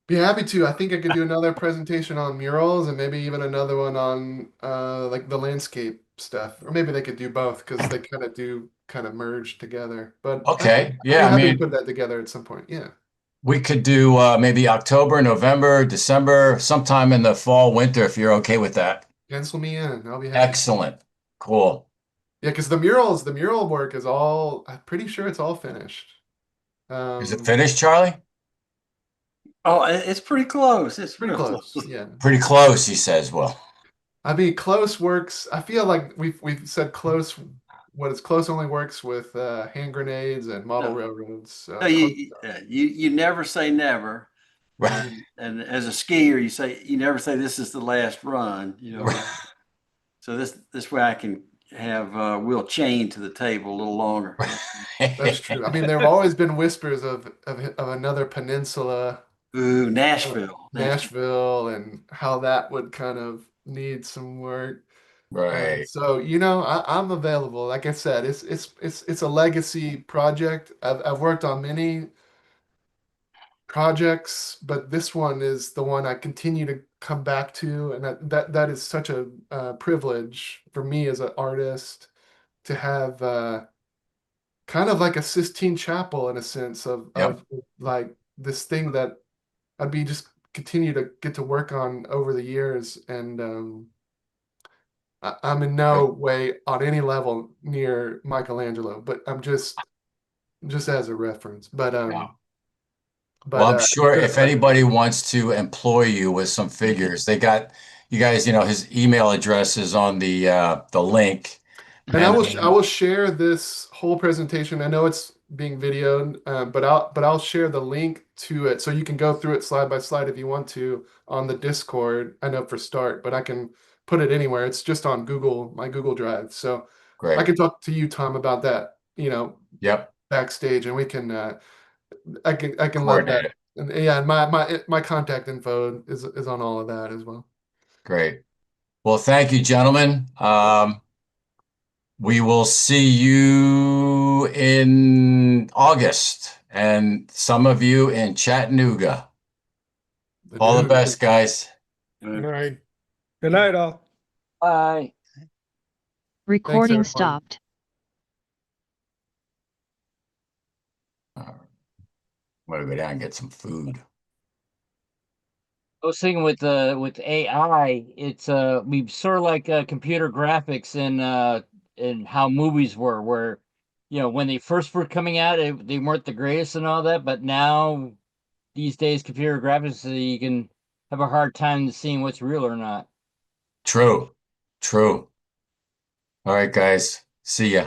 Be happy to. I think I could do another presentation on murals and maybe even another one on like the landscape stuff. Or maybe they could do both because they kind of merge together. But Okay. I'd be Yeah, I happy to mean, put that together at some point. Yeah. we could do maybe October, November, December, sometime in the fall, winter, if you're okay with that. Pencil me in. I'll be happy. Excellent. Cool. Yeah, because the mural work is all, I'm pretty sure it's all finished. Is it finished, Charlie? Oh, it's pretty close. It's Pretty real close. Yeah. Pretty close, he says. Well, I mean, close works. I feel like we've said close. What is close only works with hand grenades and model No. railroads. No, you never say never. right. And as a skier, you never say this is the last run. So this way I can have Will chained to the table a little longer. That's true. I mean, there have always been whispers of another peninsula, Ooh, Nashville. Nashville, and how that would kind of need some work. Right. So I'm available. Like I said, it's a legacy project. I've worked on many projects, but this one is the one I continue to come back to, and that is such a privilege for me as an artist to have kind of like a Sistine Chapel in a sense of like this thing that I'd be just continue to get to work on over the years, and I'm in no way on any level near Michelangelo, but I'm just as a reference. But Well, I'm sure if anybody wants to employ you with some figures, they got you guys, his email address is on the link. And I will share this whole presentation. I know it's being videoed, but I'll share the link to it so you can go through it slide by slide if you want to on the Discord. I know for start, but I can put it anywhere. It's just on my Google Drive. So Great. I can talk to you, Tom, about that, Yep. backstage, and we can, I can let Coordinate that, it. and yeah, my contact info is on all of that as well. Great. Well, thank you, gentlemen. We will see you in August and some of you in Chattanooga. All the best, guys. Good night. Good night, all. Bye. Recording everyone. stopped. All right. I'm gonna go down and get some food. I was thinking with AI, it's we sort of like computer graphics in how movies were, where when they first were coming out, they weren't the greatest and all that, but now these days computer graphics, you can have a hard time seeing what's real or not. True. True. All right, guys. See ya.